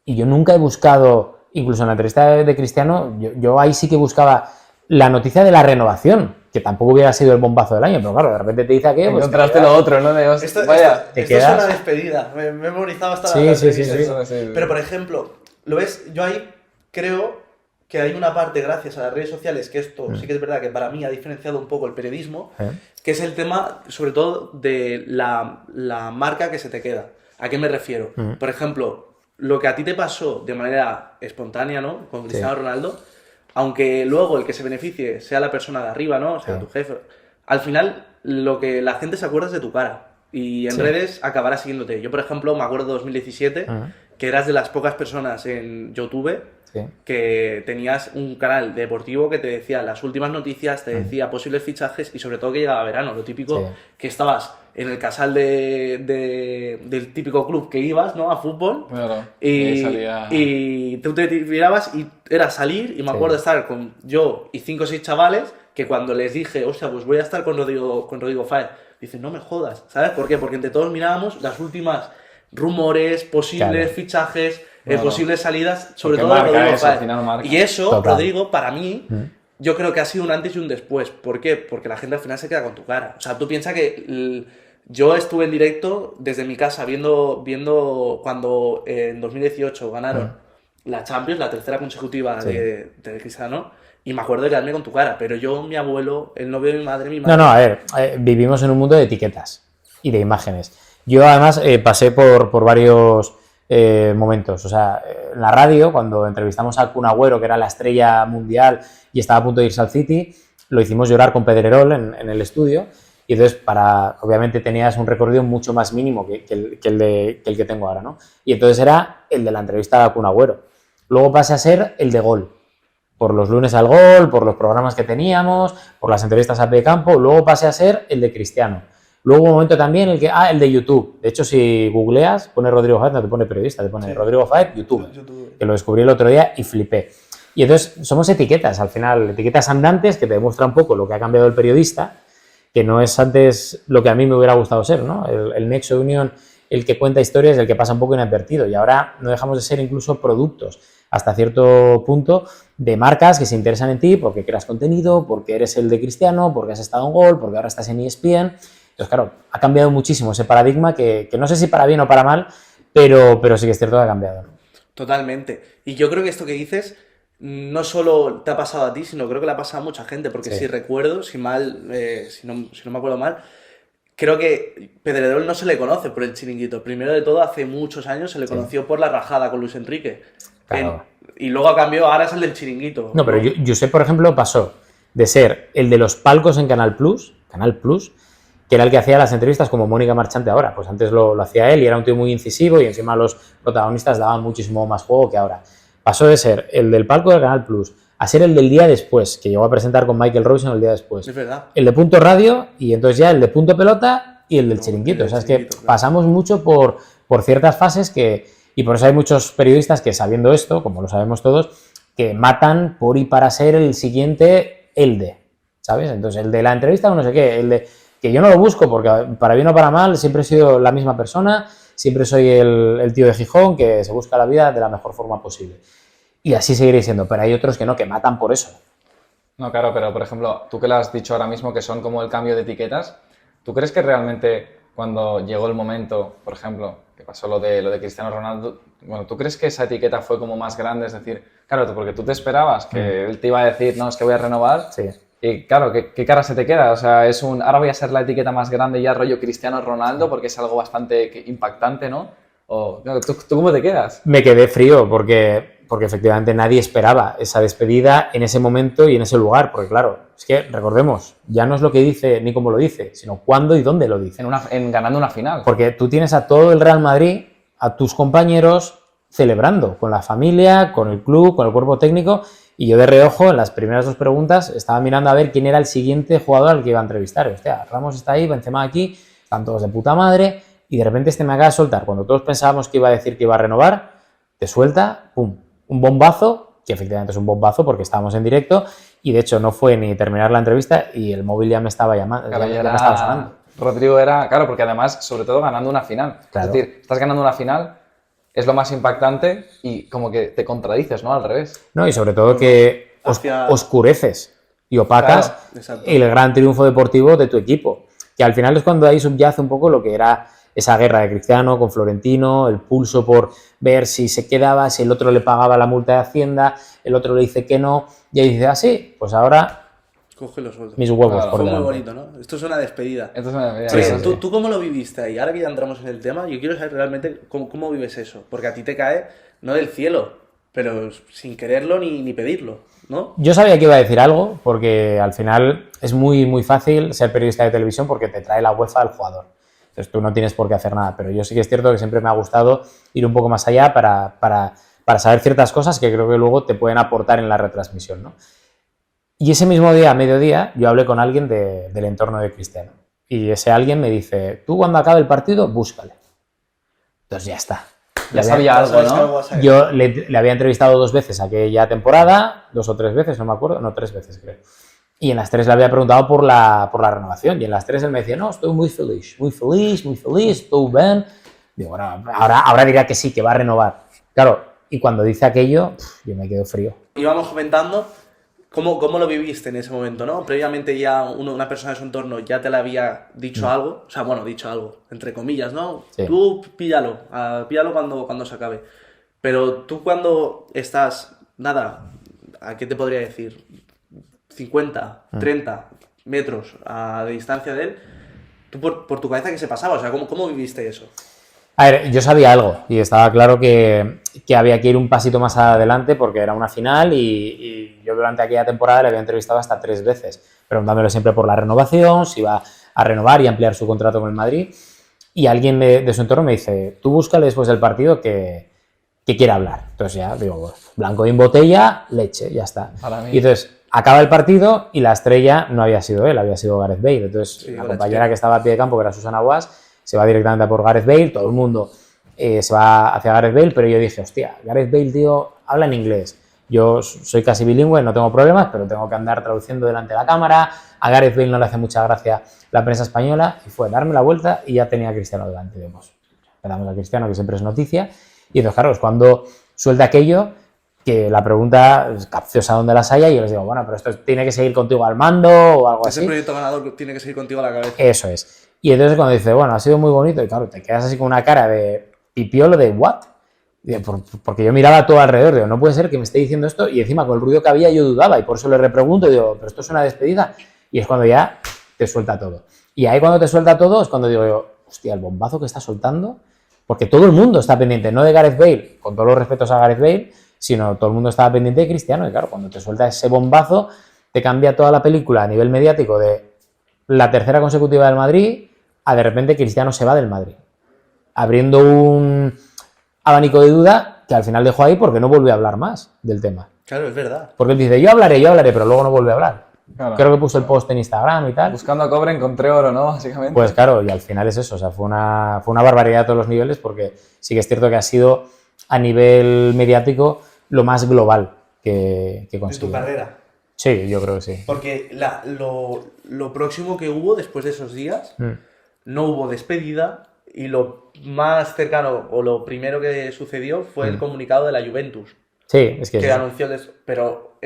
Y yo nunca he buscado, incluso en la entrevista de Cristiano, yo ahí sí que buscaba la noticia de la renovación, que tampoco hubiera sido el bombazo del año, pero claro, de repente te dice aquello, pues Encontraste lo otro, ¿no? Vaya, te Esto es quedas... una despedida. Me he memorizado hasta Sí, la sí, entrevista. sí. Pero, por ejemplo, ¿lo ves? Yo ahí creo que hay una parte, gracias a las redes sociales, que esto sí que es verdad que para mí ha diferenciado un poco el periodismo, que es el tema, sobre todo, de la marca que se te queda. ¿A qué me refiero? Por ejemplo, lo que a ti te pasó de manera espontánea, ¿no? Con Cristiano Ronaldo, aunque luego el que se beneficie sea la persona de arriba, ¿no? O sea, tu jefe. Al final, lo que la gente se acuerda es de tu cara. Y en redes acabará siguiéndote. Yo, por ejemplo, me acuerdo de 2017, que eras de las pocas personas en YouTube que tenías un canal deportivo que te decía las últimas noticias, te decía posibles fichajes y sobre todo que llegaba verano. Lo típico que estabas en el casal del típico club que ibas, ¿no? A fútbol. Claro, y tú te mirabas y era salir y me acuerdo de estar con yo y 5 o 6 chavales que cuando les dije, hostia, pues voy a estar con Rodrigo Fáez, dicen, no me jodas, ¿sabes por qué? Porque entre todos mirábamos las últimas rumores, posibles fichajes, posibles salidas, sobre todo de Rodrigo Fáez. Y eso, Rodrigo, para mí, yo creo que ha sido un antes y un después. ¿Por qué? Porque la gente al final se queda con tu cara. O sea, tú piensas que yo estuve en directo desde mi casa viendo cuando en 2018 ganaron la Champions, la tercera consecutiva de Cristiano, y me acuerdo de quedarme con tu cara. Pero yo, mi abuelo, el novio de mi madre... No, a ver, vivimos en un mundo de etiquetas y de imágenes. Yo además pasé por varios momentos. O sea, en la radio, cuando entrevistamos al Kun Agüero, que era la estrella mundial y estaba a punto de irse al City, lo hicimos llorar con Pedrerol en el estudio. Y entonces, obviamente tenías un recorrido mucho más mínimo que el que tengo ahora, ¿no? Y entonces era el de la entrevista a Kun Agüero. Luego pasé a ser el de Gol. Por los lunes al Gol, por los programas que teníamos, por las entrevistas a pie de campo. Luego pasé a ser el de Cristiano. Luego un momento también el de YouTube. De hecho, si googleas, pone Rodrigo Fáez, no te pone periodista, te pone Rodrigo Fáez, YouTube. Que lo descubrí el otro día y flipé. Y entonces somos etiquetas, al final, etiquetas andantes que te demuestran un poco lo que ha cambiado el periodista, que no es antes lo que a mí me hubiera gustado ser, ¿no? El nexo de unión, el que cuenta historias, el que pasa un poco inadvertido. Y ahora no dejamos de ser incluso productos, hasta cierto punto, de marcas que se interesan en ti porque creas contenido, porque eres el de Cristiano, porque has estado en Gol, porque ahora estás en ESPN. Entonces, claro, ha cambiado muchísimo ese paradigma que no sé si para bien o para mal, pero sí que es cierto que ha cambiado, ¿no? Totalmente. Y yo creo que esto que dices no solo te ha pasado a ti, sino creo que le ha pasado a mucha gente, porque si recuerdo, si no me acuerdo mal, creo que Pedrerol no se le conoce por el Chiringuito. Primero de todo, hace muchos años se le conoció por la rajada con Luis Enrique. Claro. Y luego a cambio ahora es el del Chiringuito. No, pero Josep, por ejemplo, pasó de ser el de los palcos en Canal Plus, que era el que hacía las entrevistas como Mónica Marchante ahora. Pues antes lo hacía él y era un tío muy incisivo y encima los protagonistas daban muchísimo más juego que ahora. Pasó de ser el del palco del Canal Plus a ser el del día después, que llegó a presentar con Michael Robinson el día después. Es verdad. El de Punto Radio y entonces ya el de Punto Pelota y el del Chiringuito. el O sea, es Chiringuito, que claro. pasamos mucho por ciertas fases y por eso hay muchos periodistas que sabiendo esto, como lo sabemos todos, que matan por y para ser el siguiente el de, ¿sabes? Entonces el de la entrevista o no sé qué, el de que yo no lo busco porque para bien o para mal siempre he sido la misma persona, siempre soy el tío de Gijón que se busca la vida de la mejor forma posible. Y así seguiré siendo, pero hay otros que no, que matan por eso. No, claro, pero por ejemplo, tú que lo has dicho ahora mismo, que son como el cambio de etiquetas, ¿tú crees que realmente cuando llegó el momento, por ejemplo, que pasó lo de Cristiano Ronaldo, bueno, ¿tú crees que esa etiqueta fue como más grande? Es decir, claro, porque tú te esperabas que él te iba a decir, no, es que voy a renovar. Sí. Y claro, ¿qué cara se te queda? O sea, ahora voy a ser la etiqueta más grande ya rollo Cristiano Ronaldo porque es algo bastante impactante, ¿no? O, claro, ¿tú cómo te quedas? Me quedé frío porque efectivamente nadie esperaba esa despedida en ese momento y en ese lugar, porque claro, es que recordemos, ya no es lo que dice ni cómo lo dice, sino cuándo y dónde lo dice. Ganando una final. Porque tú tienes a todo el Real Madrid, a tus compañeros celebrando, con la familia, con el club, con el cuerpo técnico, y yo de reojo, en las primeras 2 preguntas, estaba mirando a ver quién era el siguiente jugador al que iba a entrevistar. Y, hostia, Ramos está ahí, Benzema aquí, están todos de puta madre, y de repente me acaba de soltar, cuando todos pensábamos que iba a decir que iba a renovar, te suelta, pum, un bombazo, que efectivamente es un bombazo porque estábamos en directo, y de hecho no fue ni terminar la entrevista y el móvil ya me estaba llamando, Claro, ya me estaba sonando. Rodrigo era, claro, porque además, sobre todo ganando una final. Claro. Es decir, estás ganando una final, es lo más impactante y como que te contradices, ¿no? Al revés. No, y sobre todo que Hacia- oscureces y opacas Claro, exacto. el gran triunfo deportivo de tu equipo, que al final es cuando ahí subyace un poco lo que era esa guerra de Cristiano con Florentino, el pulso por ver si se quedaba, si el otro le pagaba la multa de Hacienda, el otro le dice que no, y ahí dice, ah, sí, pues ahora Coge los sueldos. mis huevos Claro, por Fue muy delante. bonito, ¿no? Esto es una despedida. Esto es una Sí, sí, sí. ¿Tú cómo lo viviste ahí? Ahora que ya entramos en el tema, yo quiero saber realmente cómo vives eso. Porque a ti te cae, no del cielo, pero sin quererlo ni pedirlo, ¿no? Yo sabía que iba a decir algo, porque al final es muy, muy fácil ser periodista de televisión porque te trae la UEFA al jugador. Entonces tú no tienes por qué hacer nada, pero yo sí que es cierto que siempre me ha gustado ir un poco más allá para saber ciertas cosas que creo que luego te pueden aportar en la retransmisión, ¿no? Y ese mismo día, a mediodía, yo hablé con alguien del entorno de Cristiano. Y ese alguien me dice, tú cuando acabe el partido, búscale. Entonces ya está. Ya sabía algo, Sabes que ¿no? vas a ver. Yo le había entrevistado 2 veces aquella temporada, 2 o 3 veces, no me acuerdo, no, 3 veces creo. Y en las 3 le había preguntado por la renovación. Y en las 3 él me decía, no, estoy muy feliz, estoy bien. Digo, bueno, ahora dirá que sí, que va a renovar. Claro, y cuando dice aquello, yo me quedo frío. Íbamos comentando cómo lo viviste en ese momento, ¿no? Previamente ya una persona de su entorno ya te le había dicho algo, o sea, bueno, dicho algo, entre comillas, ¿no? Sí. Tú píllalo cuando se acabe. Pero tú cuando estás, nada, ¿a qué te podría decir? 50, 30 metros de distancia de él, tú por tu cabeza, ¿qué se pasaba? O sea, ¿cómo viviste eso? A ver, yo sabía algo y estaba claro que había que ir un pasito más adelante porque era una final y yo durante aquella temporada le había entrevistado hasta 3 veces, preguntándole siempre por la renovación, si iba a renovar y ampliar su contrato con el Madrid. Y alguien de su entorno me dice, tú búscale después del partido que quiera hablar. Entonces ya digo, bueno, blanco en botella, leche, ya está. Para mí. Y entonces acaba el partido y la estrella no había sido él, había sido Gareth Bale. Entonces Sí, la con la compañera chica. que estaba a pie de campo, que era Susana Guas, se va directamente a por Gareth Bale, todo el mundo se va hacia Gareth Bale, pero yo dije, hostia, Gareth Bale, tío, habla en inglés. Yo soy casi bilingüe, no tengo problemas, pero tengo que andar traduciendo delante de la cámara. A Gareth Bale no le hace mucha gracia la prensa española y fue darme la vuelta y ya tenía a Cristiano delante. Digamos. Le damos a Cristiano, que siempre es noticia. Y entonces, claro, es cuando suelta aquello que la pregunta es capciosa donde las haya y yo les digo, bueno, pero esto tiene que seguir contigo al mando o algo Ese así. proyecto ganador tiene que seguir contigo a la cabeza. Eso es. Y entonces cuando dice, bueno, ha sido muy bonito, y claro, te quedas así con una cara de pipiolo de ¿what? Porque yo miraba todo alrededor, digo, no puede ser que me esté diciendo esto, y encima con el ruido que había yo dudaba, y por eso le repregunto, y digo, pero esto es una despedida, y es cuando ya te suelta todo. Y ahí cuando te suelta todo es cuando digo yo, hostia, el bombazo que está soltando, porque todo el mundo está pendiente, no de Gareth Bale, con todos los respetos a Gareth Bale, sino todo el mundo estaba pendiente de Cristiano, y claro, cuando te suelta ese bombazo, te cambia toda la película a nivel mediático de la tercera consecutiva del Madrid a de repente Cristiano se va del Madrid, abriendo un abanico de duda que al final dejó ahí porque no volvió a hablar más del tema. Claro, es verdad. Porque él dice, yo hablaré, pero luego no vuelve a hablar. Claro. Creo que puso el post en Instagram y tal. Buscando cobre encontré oro, ¿no? Básicamente. Pues claro, y al final es eso, o sea, fue una barbaridad a todos los niveles porque sí que es cierto que ha sido a nivel mediático lo más global que En consiguió. tu carrera. Sí, yo creo que sí. Porque lo próximo que hubo después de esos días, no hubo despedida y lo más cercano o lo primero que sucedió fue el comunicado de la Juventus, Sí, es que que sí. anunció, pero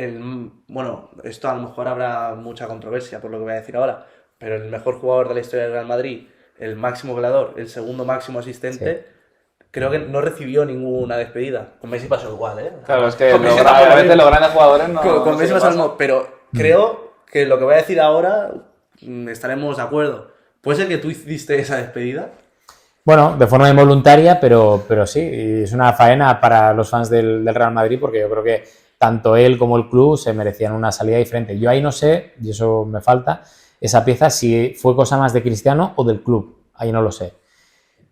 bueno, esto a lo mejor habrá mucha controversia por lo que voy a decir ahora, pero el mejor jugador de la historia del Real Madrid, el máximo goleador, el segundo máximo asistente, creo que no recibió ninguna despedida. Con Messi pasó igual, ¿eh? Claro, es que Con Messi a pasó lo veces mismo. los grandes jugadores no... Con no Messi sé pasó qué lo mismo, pero creo que lo que voy a decir ahora estaremos de acuerdo. ¿Puede ser que tú hiciste esa despedida? Bueno, de forma involuntaria, pero sí, y es una faena para los fans del Real Madrid porque yo creo que tanto él como el club se merecían una salida diferente. Yo ahí no sé, y eso me falta, esa pieza si fue cosa más de Cristiano o del club, ahí no lo sé.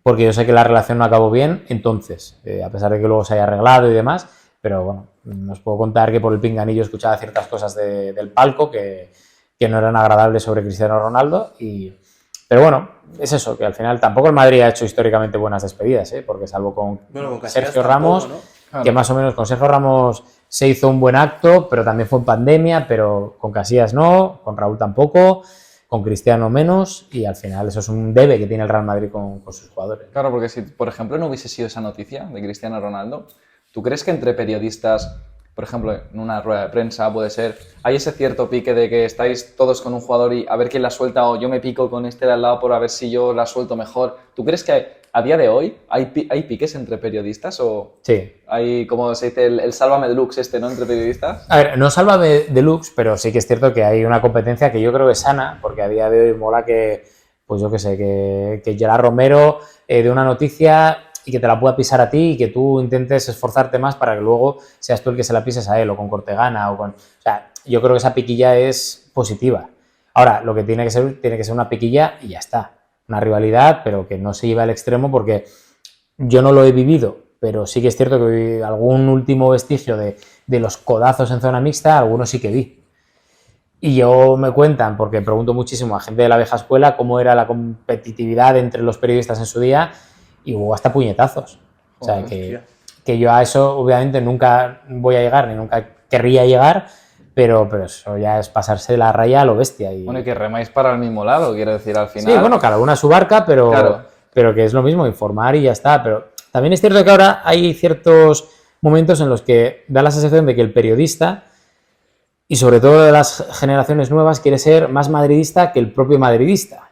Porque yo sé que la relación no acabó bien, entonces, a pesar de que luego se haya arreglado y demás, pero bueno, os puedo contar que por el pinganillo escuchaba ciertas cosas del palco que no eran agradables sobre Cristiano Ronaldo pero bueno, es eso, que al final tampoco el Madrid ha hecho históricamente buenas despedidas, porque salvo con Casillas Sergio tampoco, Ramos, ¿no? Claro. que más o menos con Sergio Ramos se hizo un buen acto, pero también fue en pandemia, pero con Casillas no, con Raúl tampoco, con Cristiano menos, y al final eso es un debe que tiene el Real Madrid con sus jugadores. Claro, porque si, por ejemplo, no hubiese sido esa noticia de Cristiano Ronaldo, ¿tú crees que entre periodistas, por ejemplo, en una rueda de prensa puede ser, hay ese cierto pique de que estáis todos con un jugador y a ver quién la suelta o yo me pico con este de al lado por a ver si yo la suelto mejor? ¿Tú crees que a día de hoy hay piques entre periodistas o Sí. hay, como se dice, el sálvame deluxe ¿no? Entre periodistas? A ver, no sálvame deluxe, pero sí que es cierto que hay una competencia que yo creo que es sana, porque a día de hoy mola que, pues yo qué sé, que Gerard Romero dé una noticia y que te la pueda pisar a ti y que tú intentes esforzarte más para que luego seas tú el que se la pises a él, o con Cortegana, o sea, yo creo que esa piquilla es positiva. Ahora, lo que tiene que ser una piquilla y ya está. Una rivalidad, pero que no se lleve al extremo porque yo no lo he vivido, pero sí que es cierto que vi algún último vestigio de los codazos en zona mixta, algunos sí que vi. Y yo me cuentan, porque pregunto muchísimo a gente de la vieja escuela cómo era la competitividad entre los periodistas en su día, y hubo hasta puñetazos. O sea, que yo a eso obviamente nunca voy a llegar, ni nunca querría llegar, pero eso ya es pasarse la raya a lo bestia. Bueno, y que remáis para el mismo lado, quiero decir, al final... Sí, bueno, cada uno a su barca, Claro. pero que es lo mismo, informar y ya está. Pero también es cierto que ahora hay ciertos momentos en los que da la sensación de que el periodista, y sobre todo de las generaciones nuevas, quiere ser más madridista que el propio madridista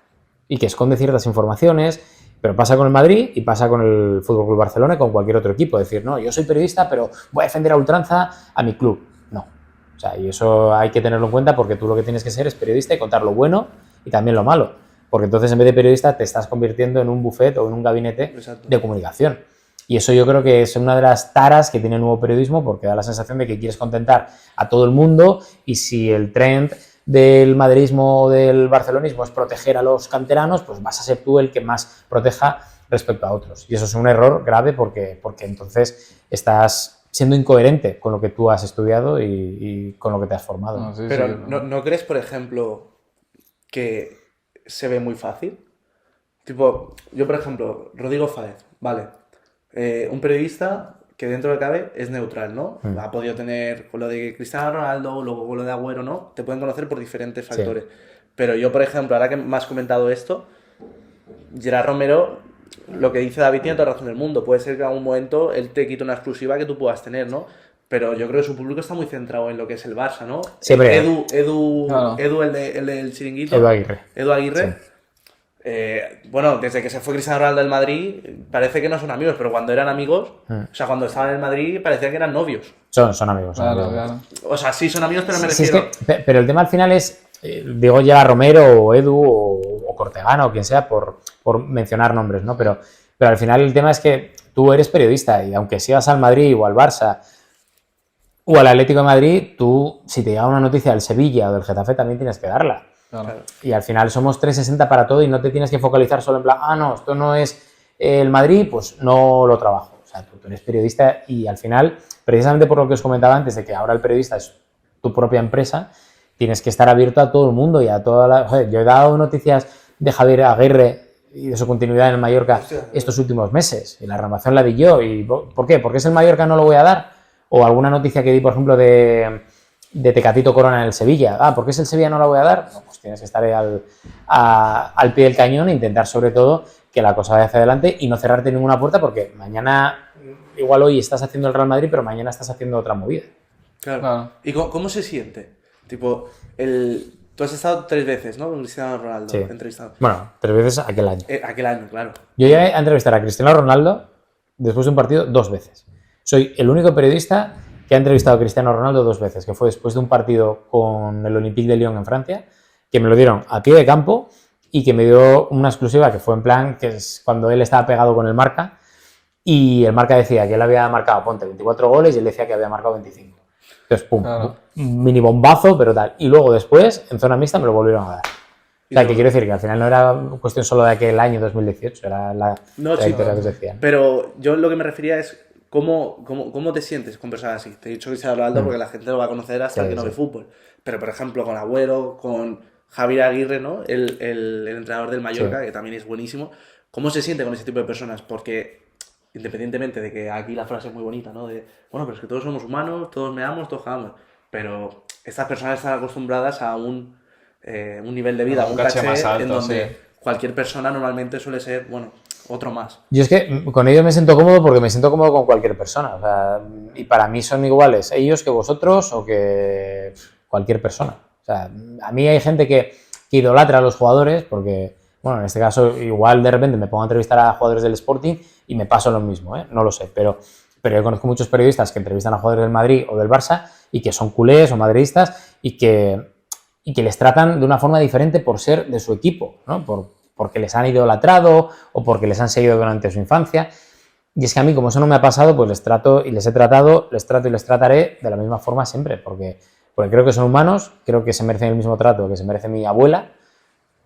y que esconde ciertas informaciones, pero pasa con el Madrid y pasa con el FC Barcelona y con cualquier otro equipo. Es decir, no, yo soy periodista, pero voy a defender a ultranza a mi club. No. O sea, y eso hay que tenerlo en cuenta porque tú lo que tienes que ser es periodista y contar lo bueno y también lo malo. Porque entonces en vez de periodista te estás convirtiendo en un buffet o en un gabinete de comunicación. Y eso yo creo que es una de las taras que tiene el nuevo periodismo porque da la sensación de que quieres contentar a todo el mundo y si el trend del madridismo o del barcelonismo es proteger a los canteranos, pues vas a ser tú el que más proteja respecto a otros. Y eso es un error grave porque entonces estás siendo incoherente con lo que tú has estudiado y con lo que te has formado. No, sí, Pero sí, ¿no crees, por ejemplo, que se ve muy fácil? Tipo, yo por ejemplo, Rodrigo Fáez, vale, un periodista que dentro de cabe es neutral, ¿no? Ha podido tener con lo de Cristiano Ronaldo, luego con lo de Agüero, ¿no? Te pueden conocer por diferentes factores. Pero yo, por ejemplo, ahora que me has comentado esto, Gerard Romero, lo que dice David tiene toda la razón del mundo. Puede ser que en algún momento él te quite una exclusiva que tú puedas tener, ¿no? Pero yo creo que su público está muy centrado en lo que es el Barça, ¿no? Siempre. Edu, el del chiringuito. Edu Aguirre. Sí. Bueno, desde que se fue Cristiano Ronaldo del Madrid, parece que no son amigos, pero cuando eran amigos, o sea, cuando estaban en el Madrid, parecía que eran novios. Son amigos. Claro, amigos. claro. O sea, sí son amigos, pero me Sí, refiero... pero el tema al final es, digo ya Romero o Edu o Cortegana o quien sea por mencionar nombres, ¿no? Pero al final el tema es que tú eres periodista y aunque sigas al Madrid o al Barça o al Atlético de Madrid, tú si te llega una noticia del Sevilla o del Getafe también tienes que darla. Claro. Y al final somos 360 para todo y no te tienes que focalizar solo en plan, no, esto no es el Madrid, pues no lo trabajo. O sea, tú eres periodista y al final, precisamente por lo que os comentaba antes, de que ahora el periodista es tu propia empresa, tienes que estar abierto a todo el mundo y a toda la... Joder, yo he dado noticias de Javier Aguirre y de su continuidad en el Mallorca estos últimos meses, y la renovación la di yo. ¿Y por qué? ¿Porque es el Mallorca, no lo voy a dar? O alguna noticia que di, por ejemplo, de Tecatito Corona en el Sevilla. ¿Por qué es el Sevilla, no la voy a dar? No, pues tienes que estar al pie del cañón e intentar, sobre todo, que la cosa vaya hacia adelante y no cerrarte ninguna puerta, porque mañana, igual hoy estás haciendo el Real Madrid, pero mañana estás haciendo otra movida. Claro. ¿Y cómo se siente? Tipo, tú has estado 3 veces, ¿no? Con Cristiano Ronaldo, Sí. entrevistado. Bueno, 3 veces aquel año. Aquel año, claro. Yo llegué a entrevistar a Cristiano Ronaldo después de un partido 2 veces. Soy el único periodista que ha entrevistado a Cristiano Ronaldo 2 veces, que fue después de un partido con el Olympique de Lyon en Francia, que me lo dieron a pie de campo y que me dio una exclusiva que fue en plan, que es cuando él estaba pegado con el Marca y el Marca decía que él había marcado, ponte, 24 goles y él decía que había marcado 25. Entonces, pum, un mini bombazo, pero tal. Y luego después, en zona mixta, me lo volvieron a dar. O sea, que quiero decir que al final no era cuestión solo de aquel año 2018, era la trayectoria que os decían. Pero yo lo que me refería es cómo te sientes con personas así. Te he dicho Cristiano Ronaldo porque la gente lo va a conocer hasta el que no ve fútbol. Pero, por ejemplo, con Agüero, con Javier Aguirre, ¿no? El entrenador del Mallorca, que también es buenísimo. ¿Cómo se siente con ese tipo de personas? Porque, independientemente de que aquí la frase es muy bonita, ¿no? De, bueno, pero es que todos somos humanos, todos meamos, todos jugamos. Pero estas personas están acostumbradas a un nivel de vida, un caché más alto, en donde cualquier persona normalmente suele ser, bueno, otro más. Yo es que con ellos me siento cómodo porque me siento cómodo con cualquier persona. O sea, y para mí son iguales ellos que vosotros o que cualquier persona. O sea, a mí hay gente que idolatra a los jugadores porque, bueno, en este caso igual de repente me pongo a entrevistar a jugadores del Sporting y me paso lo mismo, ¿eh? No lo sé, pero yo conozco muchos periodistas que entrevistan a jugadores del Madrid o del Barça y que son culés o madridistas y que les tratan de una forma diferente por ser de su equipo, ¿no? Porque les han idolatrado o porque les han seguido durante su infancia. Y es que a mí, como eso no me ha pasado, pues les trato y les trataré de la misma forma siempre, porque creo que son humanos, creo que se merecen el mismo trato que se merece mi abuela,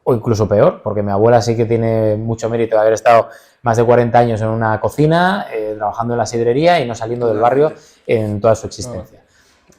o incluso peor, porque mi abuela sí que tiene mucho mérito de haber estado más de 40 años en una cocina, trabajando en la sidrería y no saliendo del barrio en toda su existencia.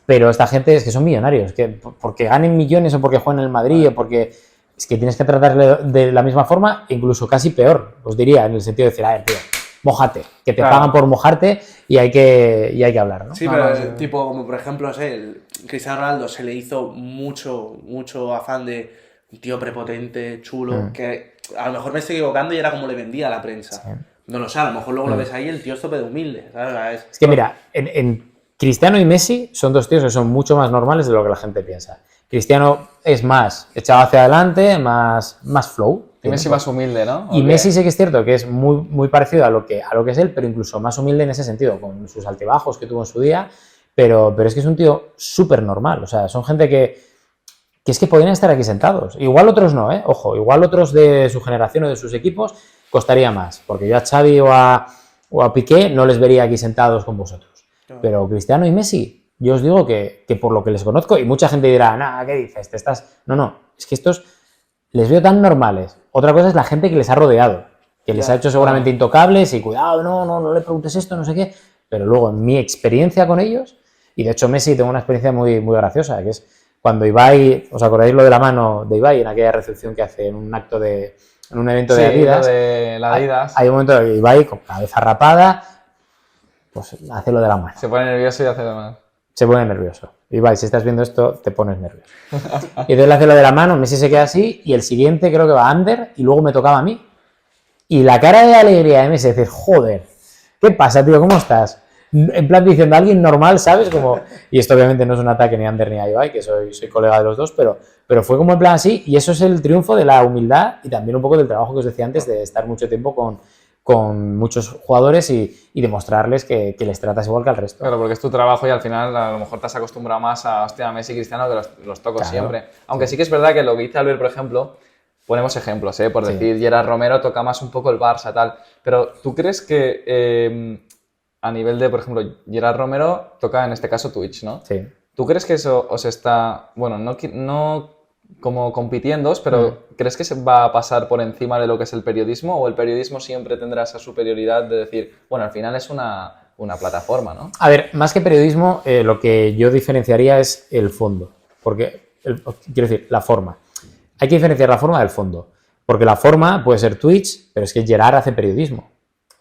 Pero esta gente es que son millonarios, que porque ganen millones o porque jueguen en el Madrid o porque... Es que tienes que tratarle de la misma forma, incluso casi peor, os diría, en el sentido de decir, a ver, tío, mójate, que te pagan por mojarte y hay que hablar, ¿no? Sí, pero tipo, como por ejemplo, no sé, el Cristiano Ronaldo se le hizo mucho afán de un tío prepotente, chulo, que a lo mejor me estoy equivocando y era como le vendía a la prensa. Sí. No lo sé, a lo mejor luego lo ves ahí, el tío es tope de humilde, ¿sabes? Es que mira, en Cristiano y Messi son 2 tíos que son mucho más normales de lo que la gente piensa. Cristiano es más echado hacia adelante, más flow. Y Messi más humilde, ¿no? Y Messi sí que es cierto que es muy parecido a lo que es él, pero incluso más humilde en ese sentido, con sus altibajos que tuvo en su día, pero es que es un tío súper normal. O sea, son gente que es que podrían estar aquí sentados. Igual otros no, ¿eh? Ojo, igual otros de su generación o de sus equipos costaría más, porque yo a Xavi o a Piqué no les vería aquí sentados con vosotros. Claro. Pero Cristiano y Messi... Yo os digo que por lo que les conozco, y mucha gente dirá, nah, ¿qué dices? No, es que estos les veo tan normales. Otra cosa es la gente que les ha rodeado, que les ha hecho seguramente intocables y cuidado, no le preguntes esto, no sé qué. Pero luego, en mi experiencia con ellos, y de hecho Messi tengo una experiencia muy graciosa, que es cuando Ibai, ¿os acordáis lo de la mano de Ibai en aquella recepción que hace en un acto en un evento de Adidas? De la Adidas. Hay un momento de Ibai con cabeza rapada, pues hace lo de la mano. Se pone nervioso y hace lo demás. Se pone nervioso. Ibai, si estás viendo esto, te pones nervioso. Y entonces le hace lo de la mano, Messi se queda así, y el siguiente creo que va under, y luego me tocaba a mí. Y la cara de alegría de Messi, decir, joder, ¿qué pasa, tío? ¿Cómo estás? En plan diciendo a alguien normal, ¿sabes? Como... Y esto obviamente no es un ataque ni a Ander ni a Ibai, que soy colega de los dos, pero fue como en plan así, y eso es el triunfo de la humildad y también un poco del trabajo que os decía antes de estar mucho tiempo con muchos jugadores y demostrarles que les tratas igual que al resto. Claro, porque es tu trabajo y al final a lo mejor te has acostumbrado más a, hostia, Messi y Cristiano que los toco siempre. Aunque sí que es verdad que lo que dice Albert, por ejemplo, ponemos ejemplos, por decir, Gerard Romero toca más un poco el Barça, tal, pero ¿tú crees que a nivel de, por ejemplo, Gerard Romero toca en este caso Twitch, ¿no? Sí. ¿Tú crees que eso os está, bueno, no como compitiendo, pero ¿crees que se va a pasar por encima de lo que es el periodismo o el periodismo siempre tendrá esa superioridad de decir, bueno, al final es una plataforma, ¿no? A ver, más que periodismo, lo que yo diferenciaría es el fondo. Porque, quiero decir, la forma. Hay que diferenciar la forma del fondo. Porque la forma puede ser Twitch, pero es que Gerard hace periodismo.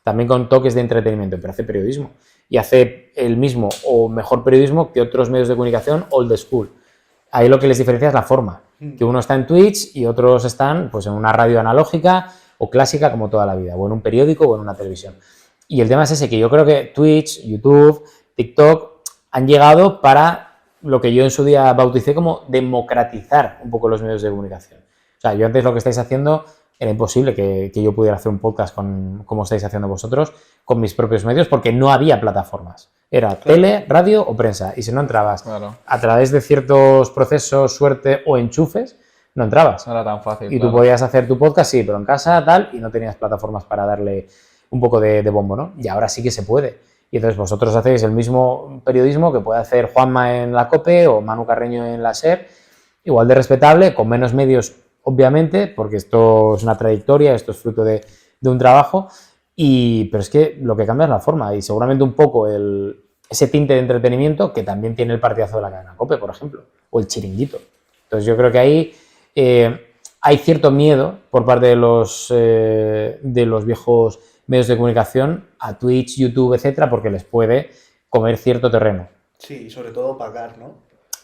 También con toques de entretenimiento, pero hace periodismo. Y hace el mismo o mejor periodismo que otros medios de comunicación old school. Ahí lo que les diferencia es la forma. Que uno está en Twitch y otros están pues, en una radio analógica o clásica como toda la vida. O en un periódico o en una televisión. Y el tema es ese, que yo creo que Twitch, YouTube, TikTok han llegado para lo que yo en su día bauticé como democratizar un poco los medios de comunicación. O sea, yo antes lo que estáis haciendo era imposible que yo pudiera hacer un podcast como estáis haciendo vosotros, con mis propios medios, porque no había plataformas. Era tele, radio o prensa. Y si no entrabas a través de ciertos procesos, suerte o enchufes, no entrabas. No era tan fácil. Y tú podías hacer tu podcast, sí, pero en casa, tal, y no tenías plataformas para darle un poco de bombo, ¿no? Y ahora sí que se puede. Y entonces vosotros hacéis el mismo periodismo que puede hacer Juanma en la COPE o Manu Carreño en la SER, igual de respetable, con menos medios, obviamente, porque esto es una trayectoria, esto es fruto de un trabajo, pero es que lo que cambia es la forma y seguramente un poco ese tinte de entretenimiento que también tiene el partidazo de la cadena COPE, por ejemplo, o el chiringuito. Entonces yo creo que ahí hay cierto miedo por parte de los viejos medios de comunicación a Twitch, YouTube, etcétera, porque les puede comer cierto terreno. Sí, y sobre todo pagar, ¿no?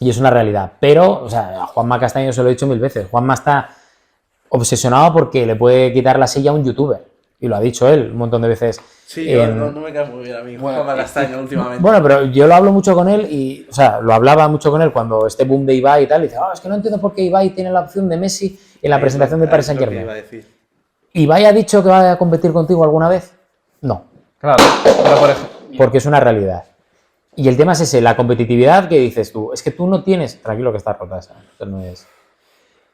Y es una realidad. Pero, o sea, a Juanma Castaño se lo he dicho 1000 veces. Juanma está obsesionado porque le puede quitar la silla a un youtuber. Y lo ha dicho él un montón de veces. Sí, no me cae muy bien a mí, Juanma Castaño, últimamente. Bueno, pero yo lo hablo mucho con él y, o sea, lo hablaba mucho con él cuando este boom de Ibai y tal. Y dice, es que no entiendo por qué Ibai tiene la opción de Messi en la presentación de Paris Saint-Germain. ¿Ibai ha dicho que va a competir contigo alguna vez? No. Claro, pero por ejemplo... Porque es una realidad. Y el tema es ese, la competitividad que dices tú. Es que tú no tienes... Tranquilo que está rota esa. No es...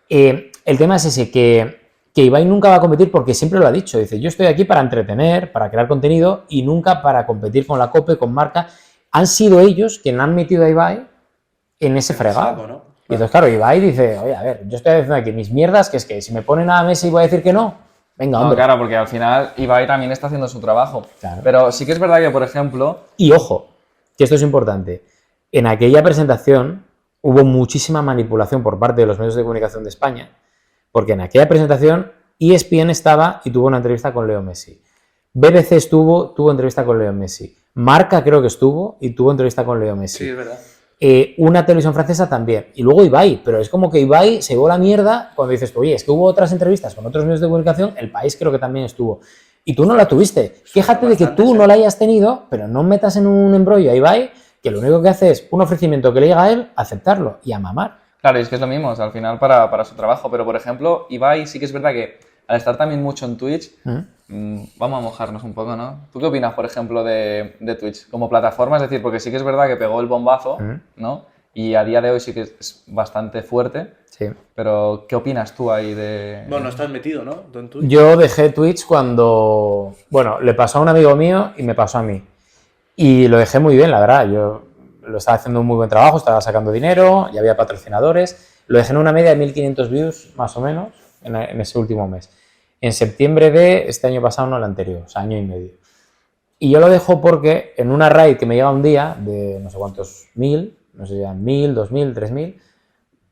el tema es ese, que Ibai nunca va a competir porque siempre lo ha dicho. Dice, yo estoy aquí para entretener, para crear contenido y nunca para competir con la COPE, con marca. Han sido ellos quienes han metido a Ibai en ese fregado. Saco, ¿no? Y entonces, claro, Ibai dice, oye, a ver, yo estoy diciendo aquí mis mierdas, que es que si me ponen a Messi voy a decir que no. Venga, hombre. No, claro, porque al final Ibai también está haciendo su trabajo. Claro. Pero sí que es verdad que, por ejemplo... Y ojo, que esto es importante. En aquella presentación hubo muchísima manipulación por parte de los medios de comunicación de España, porque en aquella presentación ESPN estaba y tuvo una entrevista con Leo Messi. BBC tuvo entrevista con Leo Messi. Marca creo que estuvo y tuvo entrevista con Leo Messi. Sí, es verdad. Una televisión francesa también. Y luego Ibai, pero es como que Ibai se llevó la mierda cuando dices, oye, es que hubo otras entrevistas con otros medios de comunicación, El País creo que también estuvo. Y tú no la tuviste. Quéjate de que tú no la hayas tenido, pero no metas en un embrollo a Ibai, que lo único que hace es un ofrecimiento que le llega a él, aceptarlo y a mamar. Claro, y es que es lo mismo, o sea, al final para su trabajo. Pero, por ejemplo, Ibai sí que es verdad que al estar también mucho en Twitch, vamos a mojarnos un poco, ¿no? ¿Tú qué opinas, por ejemplo, de Twitch como plataforma? Es decir, porque sí que es verdad que pegó el bombazo, ¿no? Y a día de hoy sí que es bastante fuerte. Sí. Pero, ¿qué opinas tú ahí de...? Bueno, estás metido, ¿no? ¿Tú en Twitch? Yo dejé Twitch cuando... Bueno, le pasó a un amigo mío y me pasó a mí. Y lo dejé muy bien, la verdad. Yo lo estaba haciendo un muy buen trabajo, estaba sacando dinero, ya había patrocinadores. Lo dejé en una media de 1500 views, más o menos, en ese último mes. En septiembre de este año pasado, no el anterior, o sea, año y medio. Y yo lo dejo porque en una raid que me llega un día de no sé cuántos mil, no sé si eran 1000, 2000, 3000,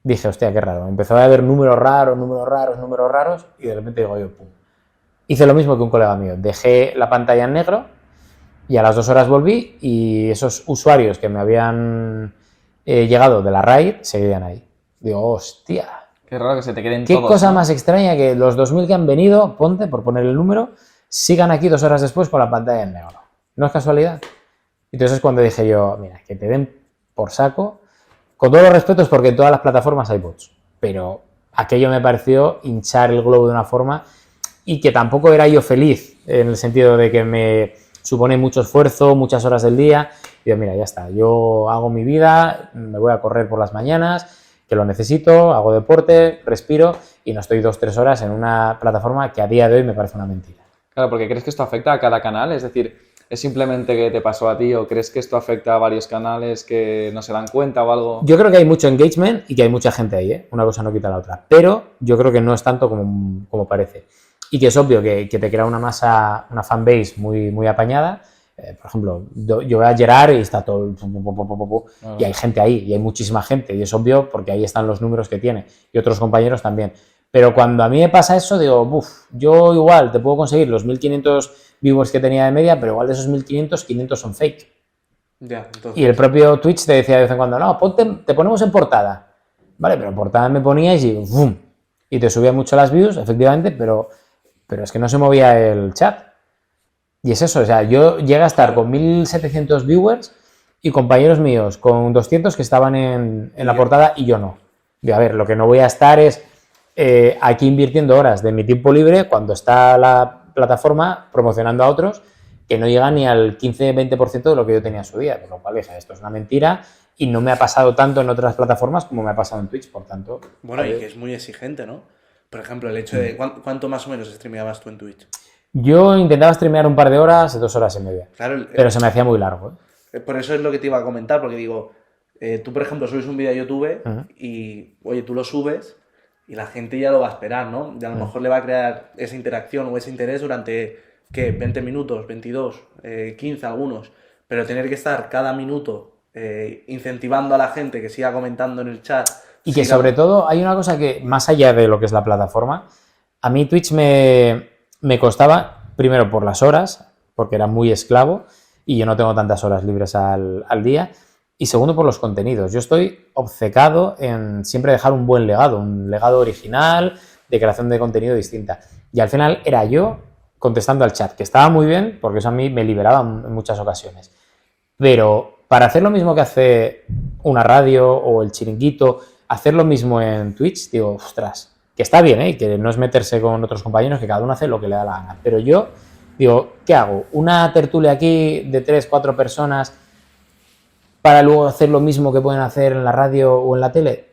dije, hostia, qué raro. Empezó a haber números raros y de repente digo yo, pum. Hice lo mismo que un colega mío. Dejé la pantalla en negro y a las 2 horas volví y esos usuarios que me habían llegado de la raid seguían ahí. Digo, hostia. Qué raro que se te queden Qué todos, cosa ¿no? más extraña que los 2000 que han venido, ponte, por poner el número, sigan aquí 2 horas después con la pantalla en negro. ¿No es casualidad? Entonces es cuando dije yo, mira, que te den por saco, con todos los respetos porque en todas las plataformas hay bots, pero aquello me pareció hinchar el globo de una forma y que tampoco era yo feliz, en el sentido de que me supone mucho esfuerzo, muchas horas del día, y digo, mira, ya está, yo hago mi vida, me voy a correr por las mañanas, que lo necesito, hago deporte, respiro y no estoy 2-3 horas en una plataforma que a día de hoy me parece una mentira. Claro, porque ¿crees que esto afecta a cada canal? Es decir, ¿Es simplemente que te pasó a ti o crees que esto afecta a varios canales que no se dan cuenta o algo? Yo creo que hay mucho engagement y que hay mucha gente ahí, ¿eh? Una cosa no quita la otra. Pero yo creo que no es tanto como parece. Y que es obvio que te crea una masa, una fanbase muy apañada. Por ejemplo, yo voy a Gerard y está todo... Y hay gente ahí, y hay muchísima gente. Y es obvio porque ahí están los números que tiene. Y otros compañeros también. Pero cuando a mí me pasa eso, digo, yo igual te puedo conseguir los 1.500 viewers que tenía de media, pero igual de esos 1.500, 500 son fake. Ya, entonces... Y el propio Twitch te decía de vez en cuando, no, te ponemos en portada. Vale, pero en portada me poníais y ¡bum! Y te subía mucho las views, efectivamente, pero es que no se movía el chat. Y es eso, o sea, yo llegué a estar con 1.700 viewers y compañeros míos con 200 que estaban en la portada y yo no. Digo, a ver, lo que no voy a estar es aquí invirtiendo horas de mi tiempo libre cuando está la plataforma promocionando a otros que no llegan ni al 15-20% de lo que yo tenía en su día. Por lo cual dije, esto es una mentira y no me ha pasado tanto en otras plataformas como me ha pasado en Twitch, por tanto... Bueno, y que es muy exigente, ¿no? Por ejemplo, el hecho de... ¿Cuánto más o menos streameabas tú en Twitch? Yo intentaba streamear un par de horas, 2 horas y media. Claro, pero se me hacía muy largo, ¿eh? Por eso es lo que te iba a comentar, porque digo, tú por ejemplo subes un vídeo a YouTube y, oye, tú lo subes y la gente ya lo va a esperar, ¿no? Y a lo mejor le va a crear esa interacción o ese interés durante, ¿qué? 20 minutos, 22, 15 algunos, pero tener que estar cada minuto incentivando a la gente que siga comentando en el chat. Y que sobre todo hay una cosa que, más allá de lo que es la plataforma, a mí Twitch me costaba, primero por las horas, porque era muy esclavo y yo no tengo tantas horas libres al día, y segundo por los contenidos. Yo estoy obcecado en siempre dejar un buen legado, un legado original, de creación de contenido distinta. Y al final era yo contestando al chat, que estaba muy bien, porque eso a mí me liberaba en muchas ocasiones. Pero para hacer lo mismo que hace una radio o el Chiringuito, hacer lo mismo en Twitch, digo, ostras, que está bien, ¿eh? Que no es meterse con otros compañeros, que cada uno hace lo que le da la gana. Pero yo digo, ¿qué hago? ¿Una tertulia aquí de 3-4 personas para luego hacer lo mismo que pueden hacer en la radio o en la tele?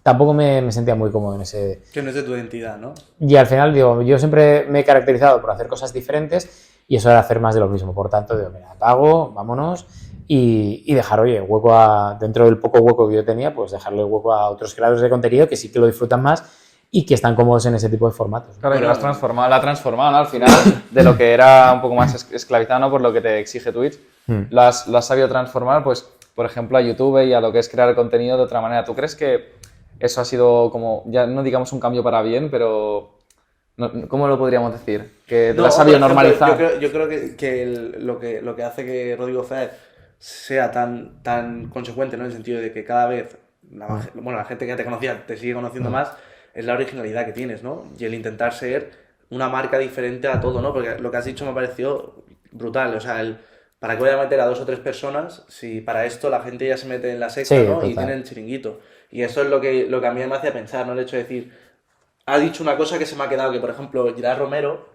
Tampoco me sentía muy cómodo en ese... Que no es de tu identidad, ¿no? Y al final, digo, yo siempre me he caracterizado por hacer cosas diferentes y eso era hacer más de lo mismo. Por tanto, digo, mira, apago, vámonos y dejar, oye, hueco dentro del poco hueco que yo tenía, pues dejarle hueco a otros creadores de contenido que sí que lo disfrutan más y que están cómodos en ese tipo de formatos. Claro, que lo has transformado, la ha transformado, ¿no? Al final, de lo que era un poco más esclavizado, ¿no? Por lo que te exige Twitch, lo has sabido transformar, pues, por ejemplo, a YouTube y a lo que es crear contenido de otra manera. ¿Tú crees que eso ha sido como, ya no digamos un cambio para bien, pero ¿cómo lo podríamos decir? Que lo has sabido normalizar. Yo creo que lo que hace que Rodrigo Fez sea tan consecuente, ¿no? En el sentido de que cada vez la gente que ya te conocía te sigue conociendo más, es la originalidad que tienes, ¿no? Y el intentar ser una marca diferente a todo, ¿no? Porque lo que has dicho me pareció brutal, o sea, ¿para qué voy a meter a 2 o 3 personas si para esto la gente ya se mete en la secta, sí, ¿no? Total. Y tiene el chiringuito. Y eso es lo que a mí me hacía pensar, ¿no? El hecho de decir, ha dicho una cosa que se me ha quedado, que por ejemplo, Gerard Romero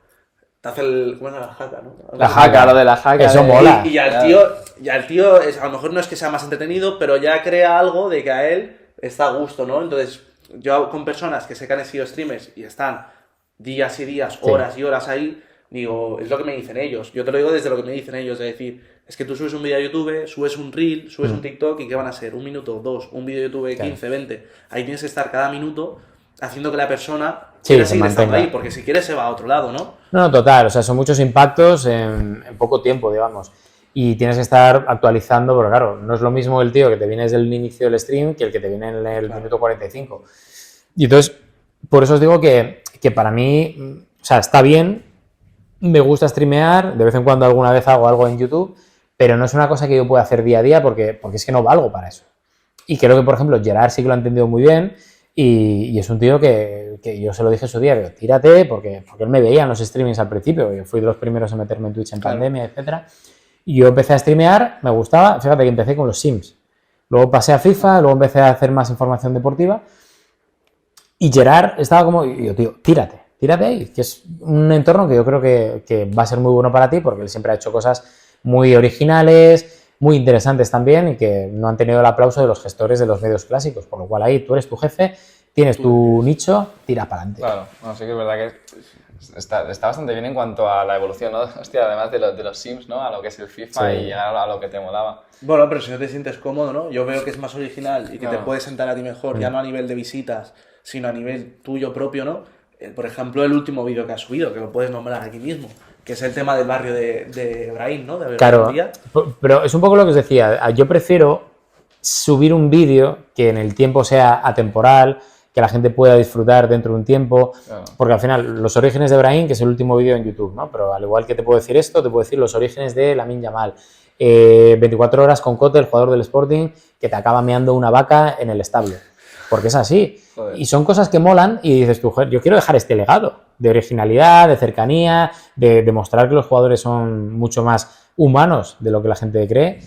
te hace ¿cómo es la jaca, no? La jaca, lo de la jaca. Eso mola. Y al tío a lo mejor no es que sea más entretenido, pero ya crea algo de que a él está a gusto, ¿no? Entonces, yo con personas que sé que han sido streamers y están días y días, horas y horas ahí, digo, es lo que me dicen ellos. Yo te lo digo desde lo que me dicen ellos, es decir, es que tú subes un vídeo a YouTube, subes un Reel, subes un TikTok y ¿qué van a ser? 1 minuto, 2, un vídeo de YouTube 15, 20. Ahí tienes que estar cada minuto haciendo que la persona quiera seguir estando ahí, porque si quiere se va a otro lado, ¿no? No, total, o sea, son muchos impactos en poco tiempo, digamos. Y tienes que estar actualizando, porque claro, no es lo mismo el tío que te viene desde el inicio del stream que el que te viene en el minuto 45. Y entonces, por eso os digo que para mí, o sea, está bien, me gusta streamear, de vez en cuando alguna vez hago algo en YouTube, pero no es una cosa que yo pueda hacer día a día porque es que no valgo para eso. Y creo que, por ejemplo, Gerard sí que lo ha entendido muy bien y es un tío que yo se lo dije en su día, digo, tírate, porque él me veía en los streamings al principio, yo fui de los primeros en meterme en Twitch en pandemia, etcétera. Y yo empecé a streamear, me gustaba, fíjate que empecé con los Sims. Luego pasé a FIFA, luego empecé a hacer más información deportiva y Gerard estaba como, y yo, tío, tírate ahí, que es un entorno que yo creo que va a ser muy bueno para ti porque él siempre ha hecho cosas muy originales, muy interesantes también y que no han tenido el aplauso de los gestores de los medios clásicos, por lo cual ahí tú eres tu jefe, tienes tu nicho, tira para adelante. Claro, no, sí que es verdad que está bastante bien en cuanto a la evolución, ¿no? Hostia, además de los Sims, ¿no? A lo que es el FIFA Sí. y llegar a lo que te molaba. Bueno, pero si no te sientes cómodo, ¿no? Yo veo que es más original y que te Claro. puedes sentar a ti mejor, ya no a nivel de visitas, sino a nivel tuyo propio, ¿no? Por ejemplo, el último vídeo que has subido, que lo puedes nombrar aquí mismo, que es el tema del barrio de Brahim, ¿no? De Claro, Bergantía. pero es un poco lo que os decía. Yo prefiero subir un vídeo que en el tiempo sea atemporal, que la gente pueda disfrutar dentro de un tiempo, Claro. porque al final los orígenes de Brahim, que es el último vídeo en YouTube, ¿no? Pero al igual que te puedo decir esto, te puedo decir los orígenes de Lamine Yamal. 24 horas con Cote, el jugador del Sporting, que te acaba meando una vaca en el establo. Porque es así. Joder. Y son cosas que molan y dices tú, "Joder, yo quiero dejar este legado de originalidad, de cercanía, de demostrar que los jugadores son mucho más humanos de lo que la gente cree.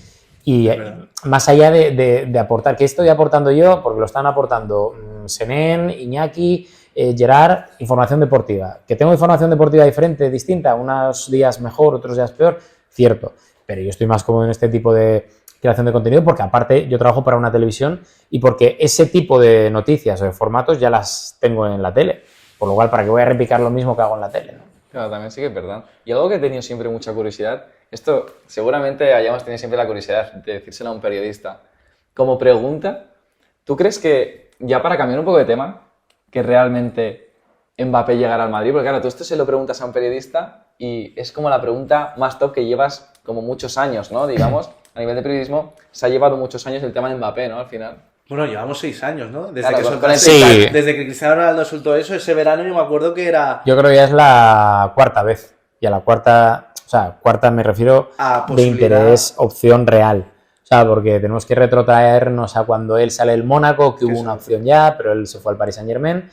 Y verdad. más allá de aportar, ¿qué estoy aportando yo? Porque lo están aportando Senén, Iñaki, Gerard, información deportiva. ¿Que tengo información deportiva diferente, distinta? Unos días mejor, otros días peor, cierto. Pero yo estoy más cómodo en este tipo de creación de contenido porque aparte yo trabajo para una televisión y porque ese tipo de noticias o de formatos ya las tengo en la tele. Por lo cual, ¿para qué voy a replicar lo mismo que hago en la tele? ¿No? Claro, también sí que es verdad. Y algo que he tenido siempre mucha curiosidad, esto seguramente hayamos tenido siempre la curiosidad de decírselo a un periodista. Como pregunta, ¿tú crees que, ya para cambiar un poco de tema, que realmente Mbappé llegará al Madrid? Porque claro, tú esto se lo preguntas a un periodista y es como la pregunta más top que llevas como muchos años, ¿no? Digamos, a nivel de periodismo, se ha llevado muchos años el tema de Mbappé, ¿no? Al final. Bueno, llevamos 6 años, ¿no? Desde, Claro, que con el Sí. desde que Cristiano Ronaldo soltó eso, ese verano yo me acuerdo que era Yo creo que ya es la cuarta vez. Y a la cuarta, o sea, cuarta me refiero A de posibilidad. interés, opción real. O sea, porque tenemos que retrotraernos a cuando él sale del Mónaco, que hubo Eso. una opción ya, pero él se fue al Paris Saint-Germain.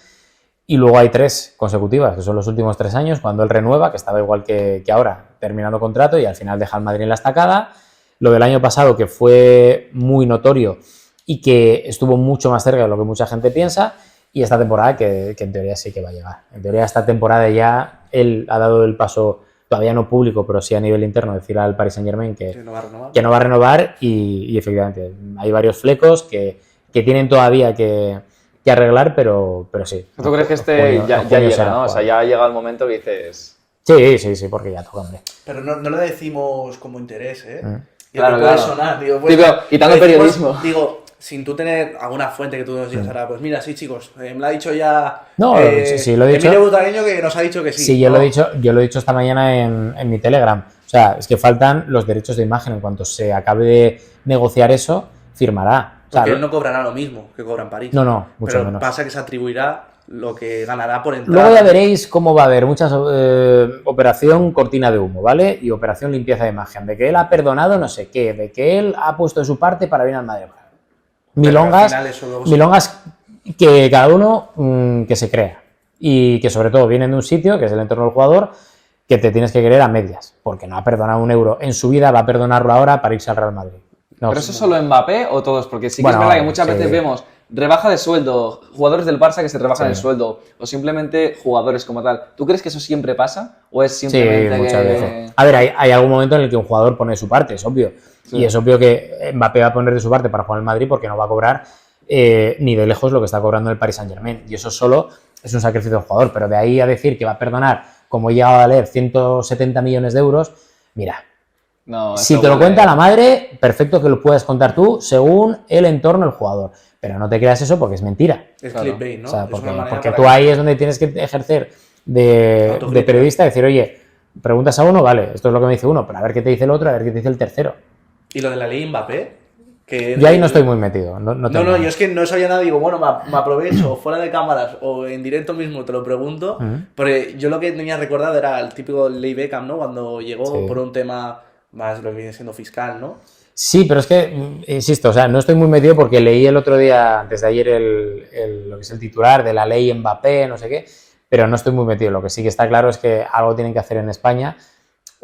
Y luego hay 3 consecutivas, que son los últimos 3 años, cuando él renueva, que estaba igual que ahora, terminando contrato y al final deja al Madrid en la estacada. Lo del año pasado, que fue muy notorio y que estuvo mucho más cerca de lo que mucha gente piensa. Y esta temporada que en teoría sí que va a llegar. En teoría esta temporada ya él ha dado el paso, todavía no público, pero sí a nivel interno, decir al Paris Saint-Germain que no va a renovar. que no va a renovar y efectivamente hay varios flecos que tienen todavía que arreglar, pero sí. ¿Tú crees que este Junio- ya en junio llega, será ¿no? O sea, jugador. ya ha llegado el momento que dices... Sí, porque ya toca, hombre. Pero no lo decimos como interés, ¿eh? Y Claro, que puede claro. sonar, digo, Sí, pero quitando el decimos- periodismo. Digo, sin tú tener alguna fuente que tú nos digas ahora, pues mira, sí, chicos, me lo ha dicho ya. No, sí, lo he dicho. Emilio Butareño que nos ha dicho que sí. Sí, yo ¿no? lo he dicho esta mañana en mi Telegram. O sea, es que faltan los derechos de imagen. En cuanto se acabe de negociar eso, firmará. O sea, Porque él no cobrará lo mismo que cobra en París. No, mucho pero menos. pasa que se atribuirá lo que ganará por entrar. Luego ya veréis cómo va a haber muchas operación cortina de humo, ¿vale? Y operación limpieza de imagen. De que él ha perdonado no sé qué, de que él ha puesto de su parte para bien al Madrid. Milongas, al final eso luego milongas que cada uno que se crea. Y que sobre todo vienen de un sitio, que es el entorno del jugador, que te tienes que creer a medias. Porque no ha perdonado un euro en su vida, va a perdonarlo ahora para irse al Real Madrid. No, ¿Pero eso es solo Mbappé o todos? Porque sí que Bueno, es verdad que muchas sí. veces vemos rebaja de sueldo, jugadores del Barça que se rebajan Sí. el sueldo, o simplemente jugadores como tal. ¿Tú crees que eso siempre pasa? ¿O es Sí, simplemente muchas que... veces. A ver, hay algún momento en el que un jugador pone de su parte, es obvio. Sí. Y es obvio que Mbappé va a poner de su parte para jugar en Madrid porque no va a cobrar ni de lejos lo que está cobrando el Paris Saint-Germain. Y eso solo es un sacrificio del jugador. Pero de ahí a decir que va a perdonar, como he llegado a leer, 170 millones de euros, mira, No, si eso te lo huele- cuenta la madre, perfecto que lo puedas contar tú según el entorno del jugador. Pero no te creas eso porque es mentira. Es Claro. clickbait, ¿no? O sea, Es porque, una manera porque para tú que- ahí es donde tienes que ejercer de Autocrítica. periodista, decir, oye, preguntas a uno, vale, esto es lo que me dice uno, pero a ver qué te dice el otro, a ver qué te dice el tercero. Y lo de la ley Mbappé, que... Yo ahí no estoy muy metido. No, No, yo es que no sabía nada, digo, bueno, me aprovecho, fuera de cámaras o en directo mismo te lo pregunto, porque yo lo que tenía recordado era el típico Ley Beckham, ¿no? Cuando llegó Sí. por un tema más, lo que viene siendo fiscal, ¿no? Sí, pero es que, insisto, o sea, no estoy muy metido porque leí el otro día, antes de ayer, lo que es el titular de la ley Mbappé, no sé qué, pero no estoy muy metido. Lo que sí que está claro es que algo tienen que hacer en España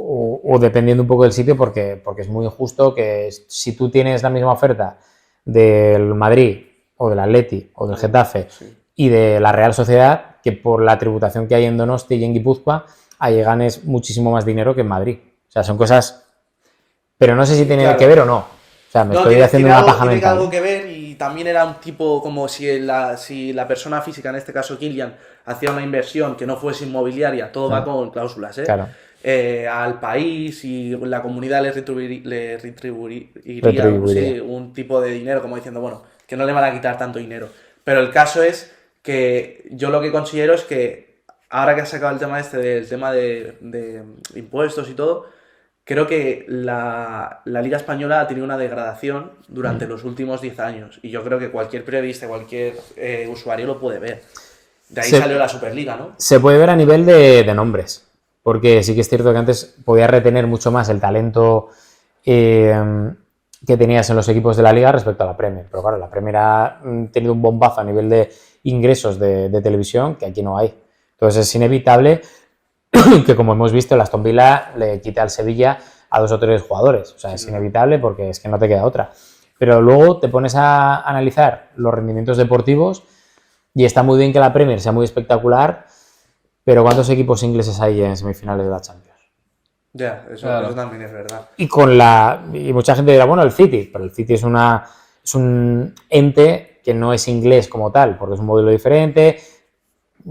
o dependiendo un poco del sitio porque es muy injusto que si tú tienes la misma oferta del Madrid o del Atleti o del Getafe Sí. y de la Real Sociedad, que por la tributación que hay en Donosti y en Guipúzcoa, ahí ganes muchísimo más dinero que en Madrid. O sea, son cosas... Pero no sé si tiene Claro. que ver o no. O sea, me No, estoy haciendo tiene una algo, paja tiene mental. algo que ver y también era un tipo como si la persona física, en este caso Kylian, hacía una inversión que no fuese inmobiliaria, todo va con cláusulas, ¿eh? Claro. Al país y la comunidad le retribuiría Retribuiría. sí, un tipo de dinero, como diciendo, bueno, que no le van a quitar tanto dinero. Pero el caso es que yo lo que considero es que ahora que has sacado el tema del tema de impuestos y todo, creo que la Liga Española ha tenido una degradación durante los últimos 10 años. Y yo creo que cualquier periodista, cualquier usuario lo puede ver. De ahí salió la Superliga, ¿no? Se puede ver a nivel de nombres. Porque sí que es cierto que antes podías retener mucho más el talento que tenías en los equipos de la Liga respecto a la Premier. Pero claro, la Premier ha tenido un bombazo a nivel de ingresos de televisión que aquí no hay. Entonces es inevitable que, como hemos visto, el Aston Villa le quite al Sevilla a 2 o 3 jugadores. O sea, es inevitable porque es que no te queda otra. Pero luego te pones a analizar los rendimientos deportivos y está muy bien que la Premier sea muy espectacular, pero ¿cuántos equipos ingleses hay en semifinales de la Champions? Ya, eso también es verdad. Y mucha gente dirá, bueno, el City, pero el City es un ente que no es inglés como tal, porque es un modelo diferente,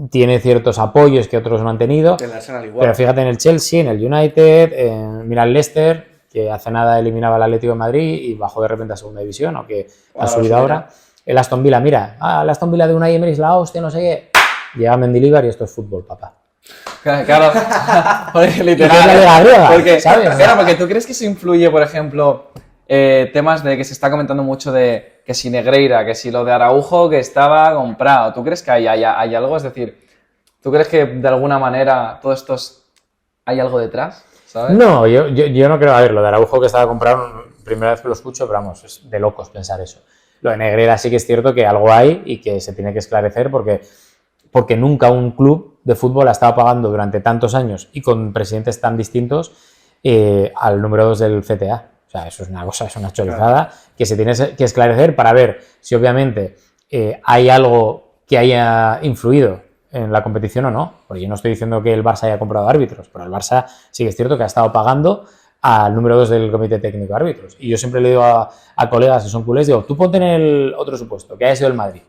tiene ciertos apoyos que otros no han tenido. El Arsenal igual. Pero fíjate en el Chelsea, en el United, mira el Leicester, que hace nada eliminaba al Atlético de Madrid y bajó de repente a segunda división, aunque ha subido ahora. El Aston Villa, mira, el Aston Villa de Unai Emery es la hostia, no sé qué. Llega Mendilibar y esto es fútbol, papá. Claro, porque, literal. Es la Liga griega, porque, ¿sabes? Claro, porque tú crees que eso influye, por ejemplo, temas de que se está comentando mucho de que si Negreira, que si lo de Araujo, que estaba comprado. ¿Tú crees que hay algo? Es decir, ¿tú crees que de alguna manera todo esto hay algo detrás? ¿Sabes? No, yo no creo. A ver, lo de Araujo que estaba comprado, primera vez que lo escucho, pero vamos, es de locos pensar eso. Lo de Negreira sí que es cierto que algo hay y que se tiene que esclarecer porque nunca un club de fútbol ha estado pagando durante tantos años y con presidentes tan distintos al número 2 del CTA. O sea, eso es una cosa, es una chorizada que se tiene que esclarecer para ver si obviamente hay algo que haya influido en la competición o no. Porque yo no estoy diciendo que el Barça haya comprado árbitros, pero el Barça sí que es cierto que ha estado pagando al número 2 del Comité Técnico de Árbitros. Y yo siempre le digo a colegas que son culés, digo, tú ponte en el otro supuesto, que haya sido el Madrid.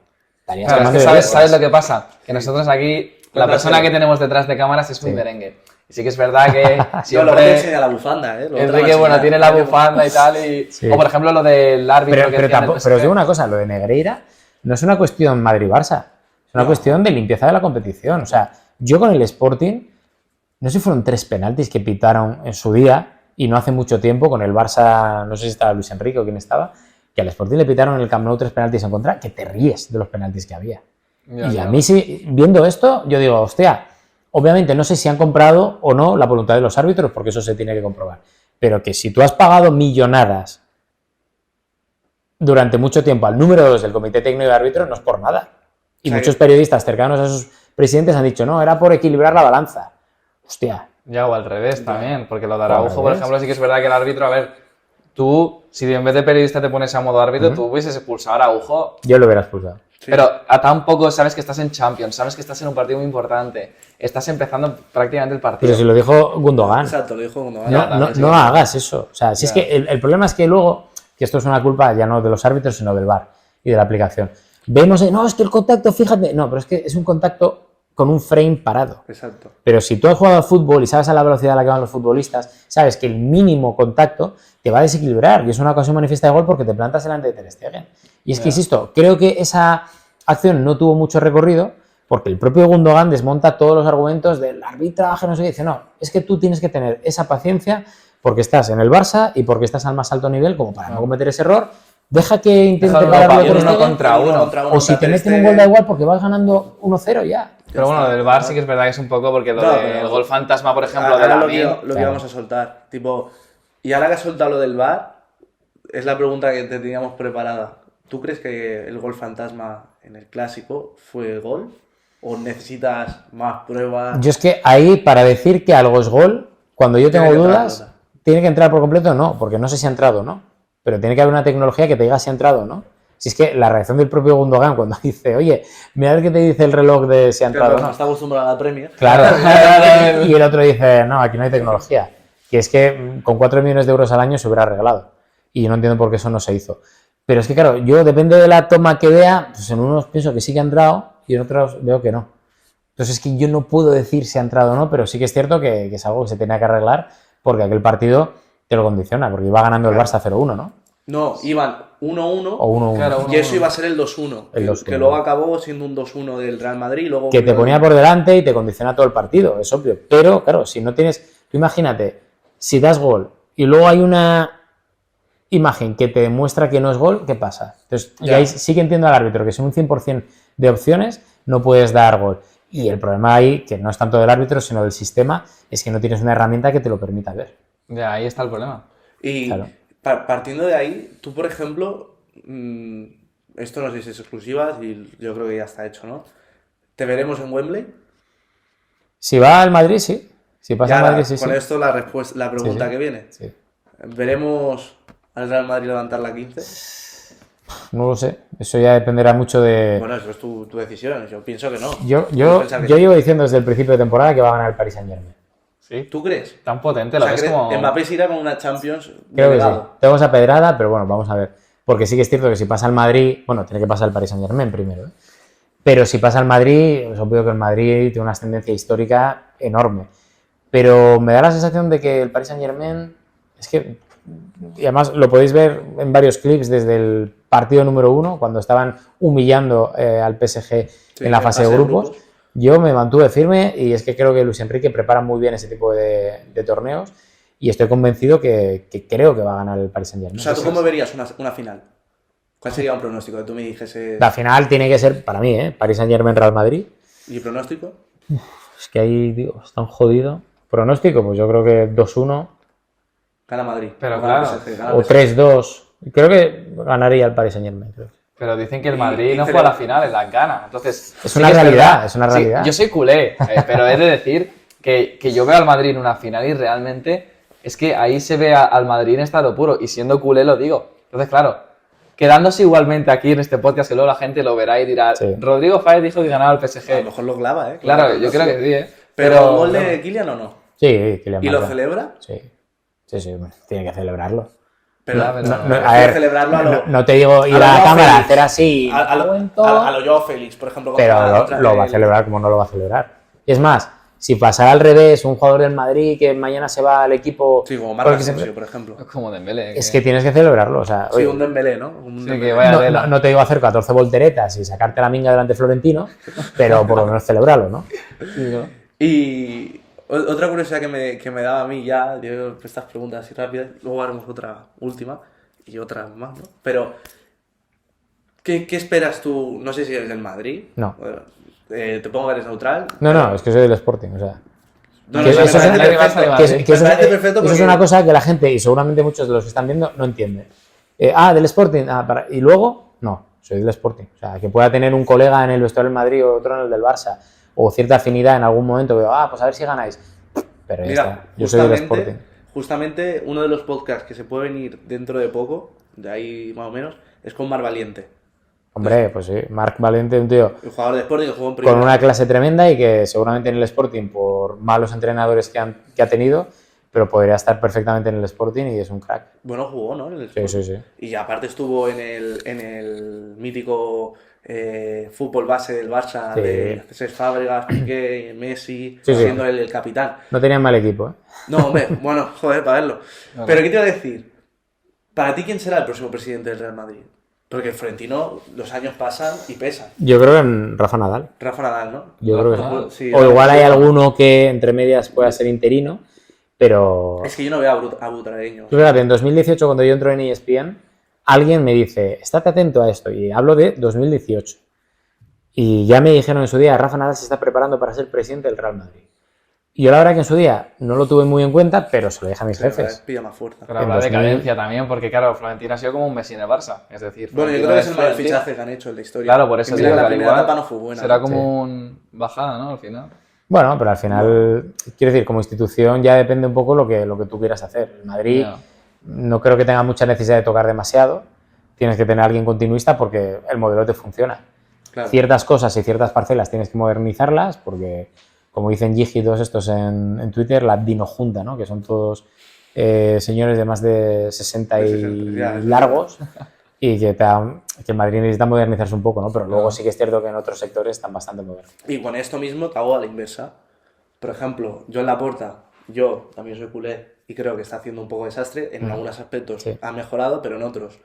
Claro, es que ¿sabes lo que pasa? Que nosotros aquí, la persona que tenemos detrás de cámaras es un merengue. Y sí que es verdad que siempre... Yo lo enseña la bufanda, ¿eh? Enrique, bueno, tiene la bufanda y tal. Sí. O por ejemplo lo del árbitro pero os digo una cosa, lo de Negreira no es una cuestión Madrid-Barça, es una cuestión de limpieza de la competición. O sea, yo con el Sporting, no sé si fueron 3 penaltis que pitaron en su día y no hace mucho tiempo con el Barça, no sé si estaba Luis Enrique o quién estaba, que al Sporting le pitaron en el Camp Nou 3 penaltis en contra, que te ríes de los penaltis que había. A mí sí, viendo esto, yo digo, hostia, obviamente no sé si han comprado o no la voluntad de los árbitros, porque eso se tiene que comprobar, pero que si tú has pagado millonadas durante mucho tiempo al número 2 del Comité Técnico de Árbitros, no es por nada. Y muchos periodistas cercanos a esos presidentes han dicho, no, era por equilibrar la balanza. Hostia. Ya, o al revés también, porque lo de Araujo, por ejemplo, sí que es verdad que el árbitro, a ver, tú, si en vez de periodista te pones a modo árbitro, tú hubieses expulsado a Araujo. Yo lo hubiera expulsado. Sí. Pero a tan poco sabes que estás en Champions, sabes que estás en un partido muy importante, estás empezando prácticamente el partido. Pero si lo dijo Gundogan. Exacto, lo dijo Gundogan. No hagas eso. O sea, si es que el problema es que luego, que esto es una culpa ya no de los árbitros, sino del VAR y de la aplicación. Vemos, no, es que el contacto, fíjate, no, pero es que es un contacto con un frame parado. Exacto. Pero si tú has jugado al fútbol y sabes a la velocidad a la que van los futbolistas, sabes que el mínimo contacto te va a desequilibrar y es una ocasión manifiesta de gol porque te plantas delante de Ter Stegen. Y es que, insisto, creo que esa acción no tuvo mucho recorrido porque el propio Gundogan desmonta todos los argumentos del arbitraje, no sé qué, dice, no, es que tú tienes que tener esa paciencia porque estás en el Barça y porque estás al más alto nivel como para no cometer ese error. Deja que intente pararlo Ter Stegen, contra uno. O si te meten un gol da igual porque vas ganando 1-0 ya. Pero bueno, lo del VAR sí que es verdad que es un poco porque lo del gol fantasma, por ejemplo, de lo que íbamos a soltar. Tipo, y ahora que has soltado lo del VAR, es la pregunta que te teníamos preparada. ¿Tú crees que el gol fantasma en el Clásico fue gol? ¿O necesitas más pruebas? Yo es que ahí, para decir que algo es gol, cuando yo tengo dudas, ¿tiene que entrar por completo? No, porque no sé si ha entrado o no. Pero tiene que haber una tecnología que te diga si ha entrado o no. Si es que la reacción del propio Gundogan cuando dice, oye, mira qué te dice el reloj de si ha entrado o no. Está acostumbrado a la Premier. Claro. Y el otro dice, no, aquí no hay tecnología. Que es que con 4 millones de euros al año se hubiera arreglado. Y no entiendo por qué eso no se hizo. Pero es que, claro, yo depende de la toma que vea, pues en unos pienso que sí que ha entrado y en otros veo que no. Entonces es que yo no puedo decir si ha entrado o no, pero sí que es cierto que es algo que se tenía que arreglar porque aquel partido te lo condiciona, porque iba ganando el Barça 0-1, ¿no? No, iban 1-1 O 1-1. Claro, y eso iba a ser el 2-1. El que- 2-1. Que luego acabó siendo un 2-1 del Real Madrid. Luego Que te ponía por delante y te condiciona todo el partido, es obvio. Pero, claro, si no tienes... Tú imagínate, si das gol y luego hay una imagen que te demuestra que no es gol, ¿qué pasa? Entonces, Ya. ahí sí que entiendo al árbitro que sin un 100% de opciones no puedes dar gol. Y el problema ahí, que no es tanto del árbitro, sino del sistema, es que no tienes una herramienta que te lo permita ver. Ya, ahí está el problema. Y Claro. partiendo de ahí, tú, por ejemplo, esto no sé si es exclusiva, y yo creo que ya está hecho, ¿no? ¿Te veremos en Wembley? Si va al Madrid, sí. Si pasa Ya, al Madrid, sí, con sí. esto la respuesta, la pregunta Sí, sí. que viene. Sí. ¿Veremos al Real Madrid levantar la 15? No lo sé. Eso ya dependerá mucho de... Bueno, eso es tu decisión. Yo pienso que no. Yo Puedo pensar que yo sí. llevo diciendo desde el principio de temporada que va a ganar el Paris Saint-Germain. Sí. ¿Tú crees? Tan potente, O lo sea, ves ¿crees como... Mbappé se irá con una Champions Creo que sí. delegado? Tengo esa pedrada, pero bueno, vamos a ver. Porque sí que es cierto que si pasa al Madrid, bueno, tiene que pasar el Paris Saint-Germain primero, ¿eh? Pero si pasa al Madrid, es obvio que el Madrid tiene una ascendencia histórica enorme. Pero me da la sensación de que el Paris Saint-Germain, es que, y además lo podéis ver en varios clips desde el partido número 1, cuando estaban humillando al PSG en la fase de grupos. Yo me mantuve firme y es que creo que Luis Enrique prepara muy bien ese tipo de torneos y estoy convencido que creo que va a ganar el Paris Saint-Germain. O sea, ¿tú cómo verías una final? ¿Cuál sería un pronóstico que tú me dijese? La final tiene que ser, para mí, Paris Saint-Germain-Real Madrid. ¿Y pronóstico? Es que ahí, digo, es tan jodido. Pronóstico, pues yo creo que 2-1 Gana Madrid. Pero Gana claro. PSG, gana o PSG. 3-2. Creo que ganaría el Paris Saint-Germain, creo. Pero dicen que el Y- Madrid y no cele- juega la final, las gana. Entonces, Es sí una que realidad, verdad. es una Sí, realidad. yo soy culé, pero he de decir que yo veo al Madrid en una final y realmente es que ahí se ve al Madrid en estado puro. Y siendo culé lo digo. Entonces, claro, quedándose igualmente aquí en este podcast, que luego la gente lo verá y dirá, Sí. Rodrigo Fáez dijo que ganaba el A lo PSG. mejor lo clava, ¿eh? Claro, yo creo que sí, ¿eh? Pero ¿gol de Kylian o no? Sí, Kylian ¿Y lo Mbappé. celebra? Sí, sí, tiene que celebrarlo. Pero, Ya, pero- No, hay a que ver, celebrarlo a lo, no te digo ir lo a la Joao cámara, Félix. hacer así, A lo Joao Félix, por ejemplo. pero contra lo va a el- celebrar como no lo va a celebrar. Y es más, si pasara al revés, un jugador del Madrid que mañana se va al equipo... Sí, como porque Marc se- Asensio, por ejemplo. Es como Dembélé. Es que tienes que celebrarlo, o sea... Sí, oye, un Dembélé, ¿no? Un Sí, Dembélé. que vaya no, tela. no te digo hacer 14 volteretas y sacarte la minga delante de Florentino, pero por lo menos celebrarlo, ¿no? Y otra curiosidad que me daba a mí ya, yo, estas preguntas así rápidas, luego haremos otra última y otra más, ¿no? Pero, ¿qué esperas tú? No sé si eres del Madrid. No. Te pongo que eres neutral. No, es que soy del Sporting, o sea... No, que no, eso me es- parece que vas a perfecto. llevar, Que, sí. que Me eso, parece perfecto eso es porque- una cosa que la gente, y seguramente muchos de los que están viendo, no entienden. Del Sporting, y luego, no, soy del Sporting. O sea, que pueda tener un colega en el vestuario del Madrid o otro en el del Barça, o cierta afinidad en algún momento, que pues a ver si ganáis. Pero ya está, Mira, yo soy del Sporting. justamente uno de los podcasts que se puede venir dentro de poco, de ahí más o menos, es con Mar Valiente, Hombre, pues sí, Marc Valente, un tío el jugador de Sporting que jugó en primera. con una clase tremenda y que seguramente en el Sporting, por malos entrenadores que ha tenido, pero podría estar perfectamente en el Sporting y es un crack. Bueno, jugó, ¿no? En el Sí, Sporting. sí, sí. Y aparte estuvo en el mítico fútbol base del Barça, Sí. de Cesc Fábregas, Piqué, Messi, Sí, sí. siendo él el capitán. No tenían mal equipo, ¿eh? No, hombre, bueno, joder, para verlo. Pero ¿qué te iba a decir? Para ti, ¿quién será el próximo presidente del Real Madrid? Porque Florentino, los años pasan y pesan. Yo creo en Rafa Nadal. Rafa Nadal, ¿no? Yo creo que Sí, sí. O igual hay alguno que entre medias pueda ser interino, pero... Es que yo no veo a Butragueño. Tú fíjate, en 2018 cuando yo entro en ESPN, alguien me dice, estate atento a esto, y hablo de 2018. Y ya me dijeron en su día, Rafa Nadal se está preparando para ser presidente del Real Madrid. Y yo la verdad que en su día no lo tuve muy en cuenta, pero se lo dije a mis jefes. Pilla más fuerza. Pero habrá en 2000. decadencia también, porque claro, Florentino ha sido como un Messi en el Barça. Es decir, Bueno, yo Florentino creo que es el mayor Florentino. fichaje que han hecho en la historia. Claro, por eso Mira, digo que la al primera igual etapa no fue buena. será como un bajada, ¿no? Al final. Bueno, pero al final, quiero decir, como institución ya depende un poco lo que tú quieras hacer. El Madrid Ya. no creo que tenga mucha necesidad de tocar demasiado. Tienes que tener a alguien continuista porque el modelo te funciona. Claro. Ciertas cosas y ciertas parcelas tienes que modernizarlas porque, como dicen Gigi y todos estos en Twitter, la dinojunta, ¿no? Que son todos señores de más de 60 De y 60, ya, largos. y que el Madrid necesita modernizarse un poco, ¿no? Pero luego sí que es cierto que en otros sectores están bastante modernos. Y con esto mismo te hago a la inversa. Por ejemplo, yo en Laporta, yo también soy culé y creo que está haciendo un poco desastre. En algunos aspectos Sí. ha mejorado, pero en otros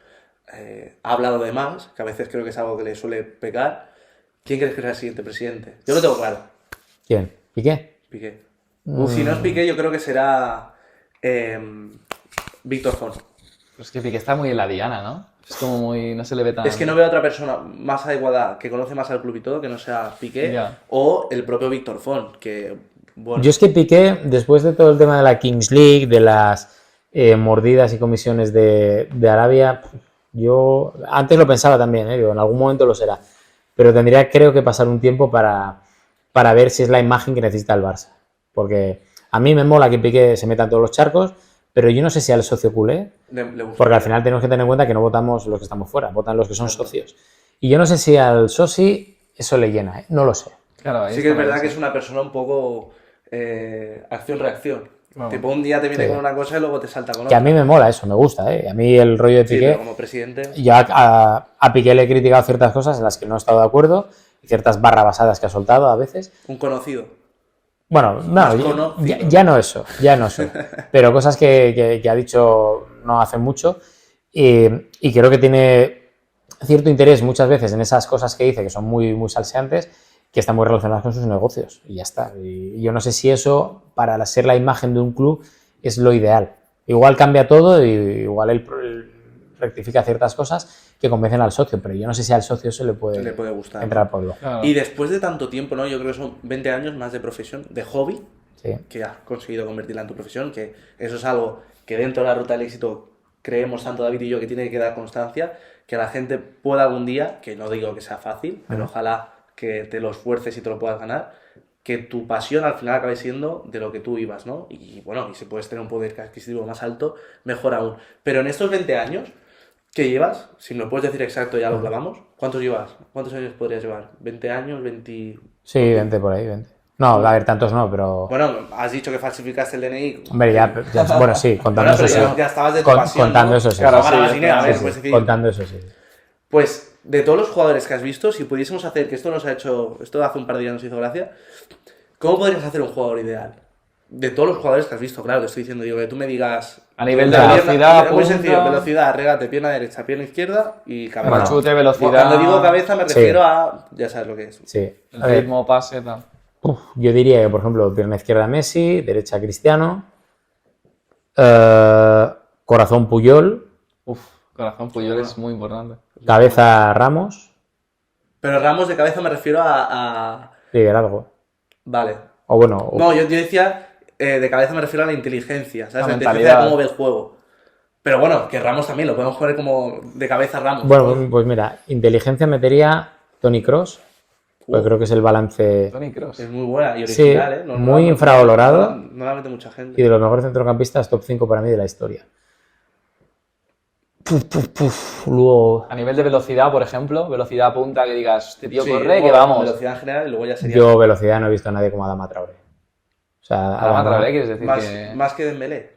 ha hablado de más, que a veces creo que es algo que le suele pecar. ¿Quién crees que será el siguiente presidente? Yo lo tengo claro, ¿Quién? ¿Piqué? Piqué. Si no es Piqué, yo creo que será Víctor Font. Pues que Piqué está muy en la diana, ¿no? Es como muy... no se le ve tan... Es que no veo a otra persona más adecuada que conoce más al club y todo que no sea Piqué Ya. o el propio Víctor Font, que bueno, Yo es que Piqué, después de todo el tema de la Kings League, de las mordidas y comisiones de Arabia, yo antes lo pensaba también, digo, en algún momento lo será, pero tendría creo que pasar un tiempo para ver si es la imagen que necesita el Barça, porque a mí me mola que Piqué se meta en todos los charcos, pero yo no sé si al socio culé, le gusta. porque al final tenemos que tener en cuenta que no votamos los que estamos fuera, votan los que son socios, y yo no sé si al soci eso le llena, no lo sé. Claro, ahí Sí que es está, verdad sí. que es una persona un poco acción-reacción. Vamos. Tipo, un día te viene Sí. con una cosa y luego te salta con Que otra. a mí me mola eso, me gusta, a mí el rollo de Sí, Piqué... pero como presidente... Yo a Piqué le he criticado ciertas cosas en las que no he estado de acuerdo, y ciertas barrabasadas que ha soltado a veces. Un conocido. Bueno, no, Más ya, conocido. ya no eso, pero cosas que ha dicho no hace mucho y creo que tiene cierto interés muchas veces en esas cosas que dice que son muy, muy salseantes, que están muy relacionadas con sus negocios y ya está. Y yo no sé si eso, para ser la imagen de un club, es lo ideal. Igual cambia todo y igual él rectifica ciertas cosas que convencen al socio, pero yo no sé si al socio eso le puede gustar. entrar por lo. Claro. Y después de tanto tiempo, ¿no? Yo creo que son 20 años más de profesión, de hobby, Sí. que has conseguido convertirla en tu profesión, que eso es algo que dentro de la ruta del éxito creemos tanto David y yo que tiene que dar constancia, que la gente pueda algún día, que no digo que sea fácil, pero ojalá que te lo esfuerces y te lo puedas ganar, que tu pasión al final acabe siendo de lo que tú ibas, ¿no? Y bueno, y si puedes tener un poder adquisitivo más alto, mejor aún. Pero en estos 20 años que llevas, si me lo puedes decir exacto ya lo clavamos, ¿cuántos llevas? ¿Cuántos años podrías llevar? ¿20 años? ¿20...? Sí, 20 por ahí, 20. No, a ver, tantos no, pero... Bueno, has dicho que falsificaste el DNI. Hombre, bueno, sí, contando Bueno, eso pero sí. ya estabas de tu pasión, Contando ¿no? eso sí. Claro, sí, ganabas sí, dinero, a ver, sí, puedes sí, decir. contando eso sí. Pues, de todos los jugadores que has visto, si pudiésemos hacer, que esto nos ha hecho, esto hace un par de días nos hizo gracia, ¿cómo podrías hacer un jugador ideal? De todos los jugadores que has visto, claro, te estoy diciendo, digo, que tú me digas... A nivel de pierna- velocidad, Muy punta. sencillo, velocidad, regate, pierna derecha, pierna izquierda y cabeza. Bueno, chute, velocidad. Cuando digo cabeza me Sí. refiero a... Ya sabes lo que es. Sí. El A ver, ritmo, pase, tal. yo diría que, por ejemplo, pierna izquierda Messi, derecha Cristiano, corazón Puyol, Uf, corazón Puyol es muy importante. cabeza Ramos, Pero Ramos de cabeza me refiero a... liderazgo. Vale. O bueno, o- No, yo decía, de cabeza me refiero a la inteligencia, ¿sabes? La La inteligencia mentalidad. de cómo ve el juego. Pero bueno, que Ramos también, lo podemos poner como de cabeza Ramos. bueno, pues mira, inteligencia metería Toni Kroos, pues creo que es el balance Toni Kroos. Es muy buena y Sí, original, ¿eh? muy la- infravalorado. No la mete mucha y gente. de los mejores centrocampistas top 5 para mí de la historia. Luego, A nivel de velocidad, por ejemplo, velocidad punta, que digas, este tío Sí, corre, que bueno, vamos. Velocidad en general y luego ya sería yo velocidad no he visto a nadie como Adama Traoré. O sea, Adama Traoré, quieres decir que... más que Dembélé.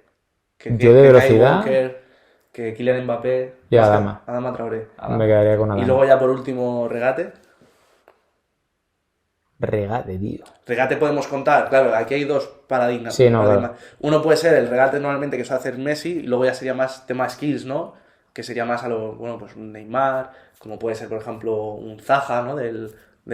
Yo de Kyle velocidad- Walker, que Kylian Mbappé. Ya, más que Adama. Adama Traoré. me quedaría con Y Adama. luego ya por último, regate. Regate, tío. Regate podemos contar, claro, aquí hay dos paradigmas. Sí, no, paradigmas. Uno puede ser el regate normalmente que suele hacer Messi, y luego ya sería más tema skills, ¿no? Que sería más a lo, bueno, pues un Neymar, como puede ser, por ejemplo, un Zaha, ¿no? Del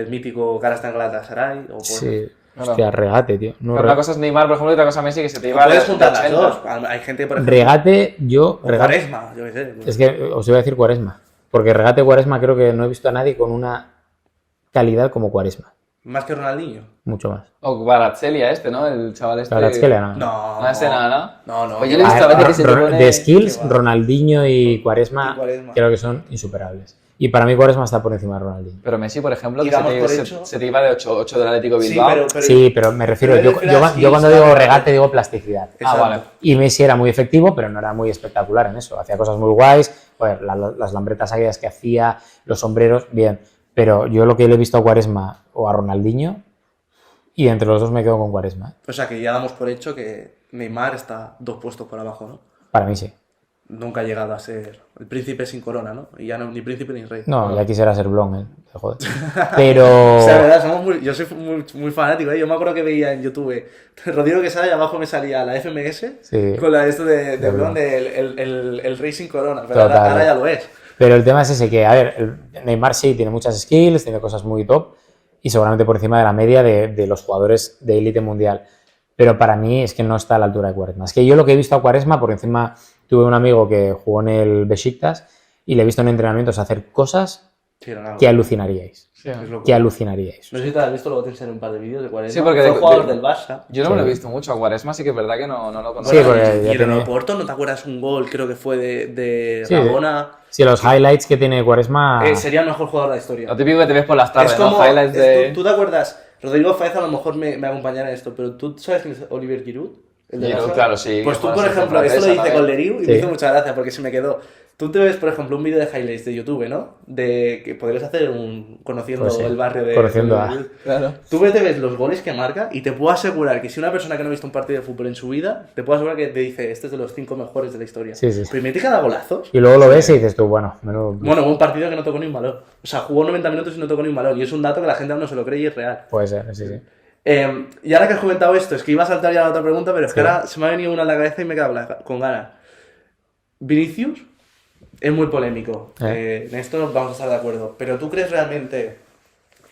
mítico que ahora está en Galatasaray. O Sí. Claro. Hostia, regate, tío. No, Una cosa es Neymar, por ejemplo, y otra cosa Messi, que se te iba puedes de juntar las 80. dos. Hay gente, por ejemplo, regate, yo. o Regate, Quaresma, yo qué sé. es que os iba a decir Quaresma. Porque regate Quaresma creo que no he visto a nadie con una calidad como Quaresma. Más que Ronaldinho. Mucho más. O Kvaratskhelia este, ¿no? El chaval este. Kvaratskhelia no. No. No, ese nada, No, no. Pues yo le he visto a Ah, veces que se te pone... de skills, que va. Ronaldinho y Quaresma, Y Quaresma. creo que son insuperables. Y para mí Quaresma está por encima de Ronaldinho. Pero Messi, por ejemplo, Y que damos por se hecho- te iba de 8 del Atlético Sí, Bilbao. pero Sí, pero me refiero, pero yo, me refiero a yo skills, cuando digo ¿sabes? regate digo plasticidad. Exacto. vale. Y Messi era muy efectivo, pero no era muy espectacular en eso. Hacía cosas muy guays, joder, las lambretas aquellas que hacía, los sombreros, bien. Pero yo lo que le he visto a Quaresma o a Ronaldinho, y entre los dos me quedo con Quaresma. O sea que ya damos por hecho que Neymar está 2 puestos por abajo, ¿no? Para mí sí. nunca ha llegado a ser el príncipe sin corona, ¿no? Y ya no ni príncipe ni rey. No, ya quisiera ser Blon, joder. Pero... O sea, la verdad, yo soy muy fanático, ¿eh? Yo me acuerdo que veía en YouTube Rodrigo Quesada y abajo me salía la FMS Sí. con la esto de Blon, el rey sin corona, pero ahora ya lo es. Pero el tema es ese, que, a ver, Neymar sí tiene muchas skills, tiene cosas muy top y seguramente por encima de la media de los jugadores de élite mundial. Pero para mí es que no está a la altura de Quaresma. Es que yo lo que he visto a Quaresma, por encima tuve un amigo que jugó en el Besiktas y le he visto en entrenamientos hacer cosas que alucinaríais. Sí, Que alucinaríais. No sé si te has visto, luego te enseñaré un par de vídeos de Quaresma. Sí, porque fue jugador del Barça. Yo no me lo he visto mucho a Quaresma, sí que es verdad que no lo conozco. Sí, porque y ya en tiene- el Oporto, ¿no te acuerdas un gol? Creo que fue de Sí. Rabona. Sí, los highlights que tiene Quaresma... Sería el mejor jugador de la historia. Lo típico que te ves por las tardes, Es como, ¿no? Highlights de... ¿tú te acuerdas? Rodrigo Faez a lo mejor me acompañará en esto, pero ¿tú sabes quién es Oliver Giroud? El de Giroud, Barça. claro, sí, Pues tú, que por juega ejemplo, siempre esto lo esa, hice ¿no? con Leriu y Sí. me hizo mucha gracia porque se me quedó. Tú te ves, por ejemplo, un vídeo de highlights de YouTube, ¿no? De que podrías hacer conociendo Pues sí, el barrio de... conociendo a- Giroud. Claro. Tú te ves los goles que marca y te puedo asegurar que si una persona que no ha visto un partido de fútbol en su vida, te puedo asegurar que te dice, este es de los 5 mejores de la historia. Sí, sí, sí. Pero mete cada golazos. Y luego lo ves y dices tú, bueno, menudo... Bueno, hubo un partido que no tocó ni un balón. O sea, jugó 90 minutos y no tocó ni un balón. Y es un dato que la gente aún no se lo cree y es real. Puede ser, sí, sí. Y ahora que has comentado esto, es que iba a saltar ya a la otra pregunta, pero es que Sí. ahora se me ha venido una en la cabeza y me he quedado con ganas. Vinicius es muy polémico. En esto nos vamos a estar de acuerdo. Pero ¿tú crees realmente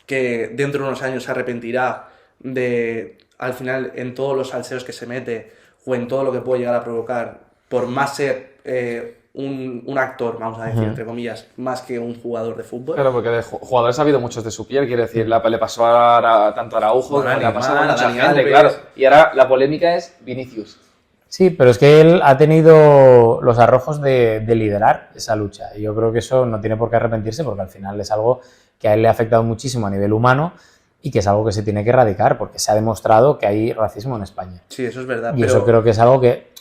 que dentro de unos años se arrepentirá de, al final, en todos los salseos que se mete o en todo lo que puede llegar a provocar, por más ser un actor, vamos a decir, entre comillas, más que un jugador de fútbol? Claro, porque de jugadores ha habido muchos de su piel, quiero decir, le pasó tanto a Araujo, Bueno, como le ha pasado a Neymar, mucha Dani gente, Alves. claro. Y ahora la polémica es Vinicius. Sí, pero es que él ha tenido los arrojos de liderar esa lucha. Y yo creo que eso no tiene por qué arrepentirse porque al final es algo que a él le ha afectado muchísimo a nivel humano y que es algo que se tiene que erradicar porque se ha demostrado que hay racismo en España. Sí, eso es verdad. Y pero... eso creo que es algo que,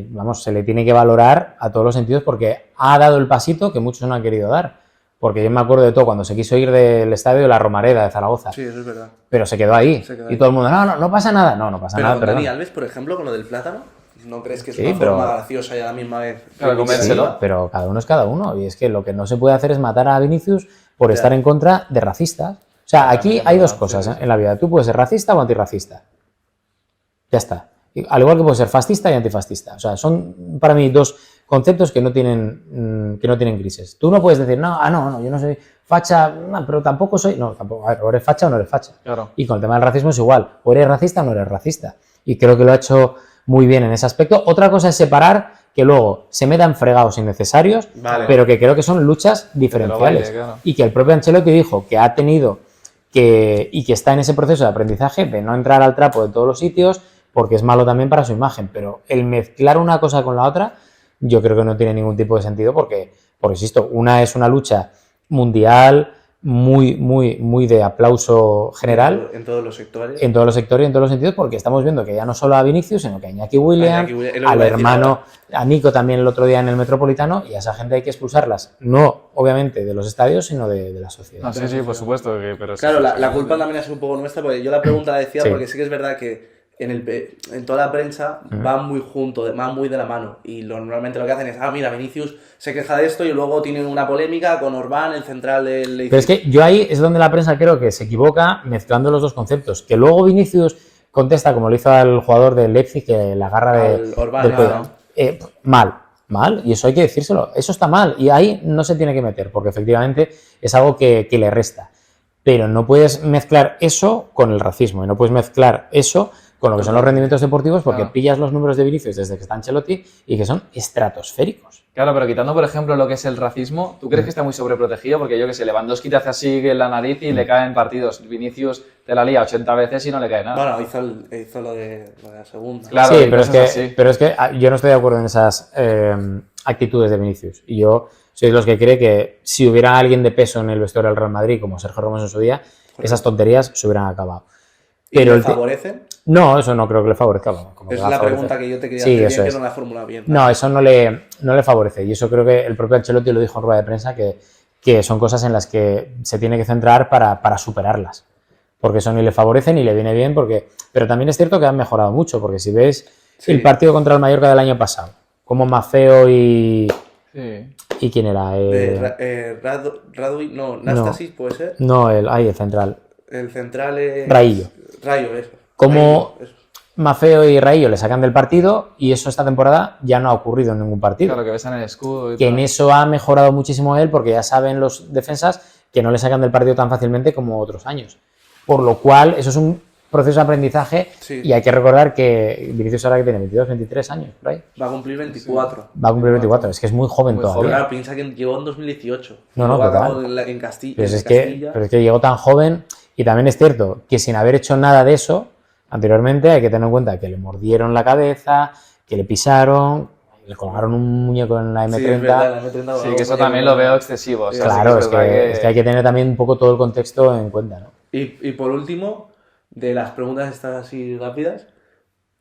vamos, se le tiene que valorar a todos los sentidos porque ha dado el pasito que muchos no han querido dar. Porque yo me acuerdo de todo cuando se quiso ir del estadio de la Romareda de Zaragoza. Sí, eso es verdad. Pero se quedó ahí. Se quedó Y ahí. todo el mundo, no pasa nada. No pasa Pero nada. con Dani perdón. Alves, por ejemplo, con lo del plátano, ¿no crees que es Sí, una pero- forma graciosa y a la misma vez? Claro, Sí, comérselo. pero cada uno es cada uno. Y es que lo que no se puede hacer es matar a Vinicius por Ya. estar en contra de racistas. O sea, aquí hay dos cosas en la vida. Tú puedes ser racista o antirracista. Ya está. Y al igual que puedes ser fascista y antifascista. O sea, son para mí dos conceptos que no tienen grises. Tú no puedes decir, no, yo no soy facha, no, pero tampoco soy... No, tampoco. A ver, o eres facha o no eres facha. Claro. Y con el tema del racismo es igual. O eres racista o no eres racista. Y creo que lo ha hecho muy bien en ese aspecto. Otra cosa es separar que luego se metan fregados innecesarios, Vale. pero que creo que son luchas diferenciales. baile, claro. Y que el propio Ancelotti dijo que ha tenido y que está en ese proceso de aprendizaje de no entrar al trapo de todos los sitios porque es malo también para su imagen. Pero el mezclar una cosa con la otra yo creo que no tiene ningún tipo de sentido porque insisto, una es una lucha mundial muy de aplauso general En todos los sectores. en todos los sectores y en todos los sentidos, porque estamos viendo que ya no solo a Vinicius, sino que a Iñaki Williams, A Iñaki Williams, es lo que al iba a decir hermano, a Nico también el otro día en el Metropolitano, y a esa gente hay que expulsarlas, no obviamente de los estadios, sino de la sociedad. No, sí, por supuesto. Pero Claro, sí, la culpa también es un poco nuestra, porque yo la pregunta la decía Sí. porque sí que es verdad que en toda la prensa van muy juntos, van muy de la mano. Y normalmente lo que hacen es, mira, Vinicius se queja de esto y luego tienen una polémica con Orbán, el central del... Pero es que yo ahí es donde la prensa creo que se equivoca mezclando los dos conceptos, que luego Vinicius contesta como lo hizo al jugador del Leipzig, que la agarra Al Orbán, del cuello. ¿no? Mal, y eso hay que decírselo, eso está mal, y ahí no se tiene que meter, porque efectivamente es algo que le resta. Pero no puedes mezclar eso con el racismo, y no puedes mezclar eso con lo que son los rendimientos deportivos, porque Claro. pillas los números de Vinicius desde que está Ancelotti y que son estratosféricos. Claro, pero quitando, por ejemplo, lo que es el racismo, ¿tú crees que está muy sobreprotegido? Porque yo que sé, Lewandowski te hace así en la nariz y le caen partidos. Vinicius te la lía 80 veces y no le cae nada. Bueno, hizo lo de la segunda. Claro, sí, y pero cosas así. es que yo no estoy de acuerdo en esas actitudes de Vinicius. Y yo soy de los que cree que si hubiera alguien de peso en el vestuario del Real Madrid, como Sergio Ramos en su día, esas tonterías se hubieran acabado. ¿Y Pero le el te- favorece? No, eso no creo que le favorezca. Bueno, como que Es va a la favorecer. pregunta que yo te quería Sí, hacer, eso que es. no la formula bien. No, eso no le favorece. Y eso creo que el propio Ancelotti lo dijo en rueda de prensa, que son cosas en las que se tiene que centrar para superarlas. Porque eso ni le favorece ni le viene bien. Pero también es cierto que han mejorado mucho, porque si ves Sí. el partido contra el Mallorca del año pasado como Maffeo y ¿quién era? Radovic, no, Nastasis puede ser. No, el central. El central es... Raillo. Rayo, eso. Como Raillo, eso. Maffeo y Raillo le sacan del partido y eso esta temporada ya no ha ocurrido en ningún partido. Claro, que besan el escudo y Que tal. en eso ha mejorado muchísimo él porque ya saben los defensas que no le sacan del partido tan fácilmente como otros años. Por lo cual, eso es un proceso de aprendizaje Sí. y hay que recordar que Vinicius ahora que tiene 22, 23 años, por ahí. Va a cumplir 24. Va a cumplir 24, es que es muy joven Muy todavía. Pero claro, piensa que llegó en 2018. No, Luego total. acabó en Castilla. Pero es que llegó tan joven y también es cierto que sin haber hecho nada de eso anteriormente hay que tener en cuenta que le mordieron la cabeza, que le pisaron, le colgaron un muñeco en la M30. Sí, es verdad, la M30. Sí, que eso también lo veo excesivo. O sea, Claro, sí es verdad que hay que tener también un poco todo el contexto en cuenta, ¿no? Y por último, de las preguntas estas así rápidas,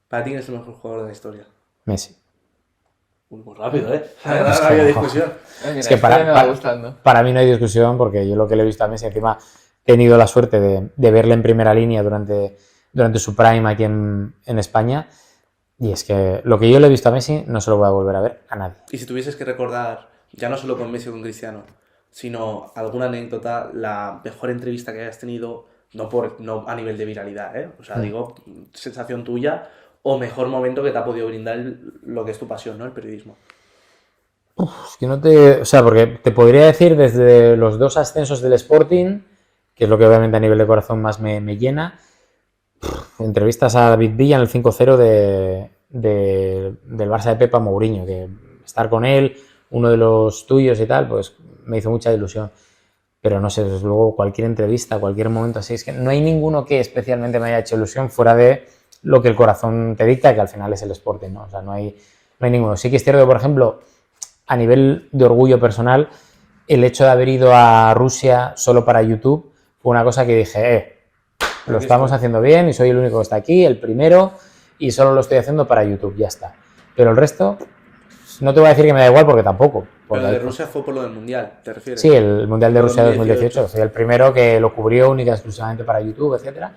¿para ti quién es el mejor jugador de la historia? Messi. Muy rápido, ¿eh? que No había no. discusión. Mira, Es que este me va gustando. para mí no hay discusión porque yo lo que le he visto a Messi, encima he tenido la suerte de verle en primera línea durante su prime aquí en España y es que lo que yo le he visto a Messi no se lo voy a volver a ver a nadie. Y si tuvieses que recordar, ya no solo con Messi o con Cristiano, sino alguna anécdota, la mejor entrevista que hayas tenido, no a nivel de viralidad, ¿eh? O sea, digo, sensación tuya o mejor momento que te ha podido brindar lo que es tu pasión, ¿no? El periodismo. Es que no te... O sea, porque te podría decir desde los 2 ascensos del Sporting, que es lo que obviamente a nivel de corazón más me llena, entrevistas a David Villa en el 5-0 del Barça de Pepa Mourinho, que estar con él, uno de los tuyos y tal, pues me hizo mucha ilusión. Pero no sé, desde luego cualquier entrevista, cualquier momento así, es que no hay ninguno que especialmente me haya hecho ilusión fuera de lo que el corazón te dicta, que al final es el Sporting, ¿no? O sea, no hay ninguno. Sí que es cierto que, por ejemplo, a nivel de orgullo personal, el hecho de haber ido a Rusia solo para YouTube fue una cosa que dije, lo estamos haciendo bien y soy el único que está aquí, el primero, y solo lo estoy haciendo para YouTube, ya está. Pero el resto, no te voy a decir que me da igual porque tampoco. Pero de Rusia fue por lo del Mundial, ¿te refieres? Sí, el Mundial de Rusia 2018. 2018. Fui el primero que lo cubrió única y exclusivamente para YouTube, etcétera.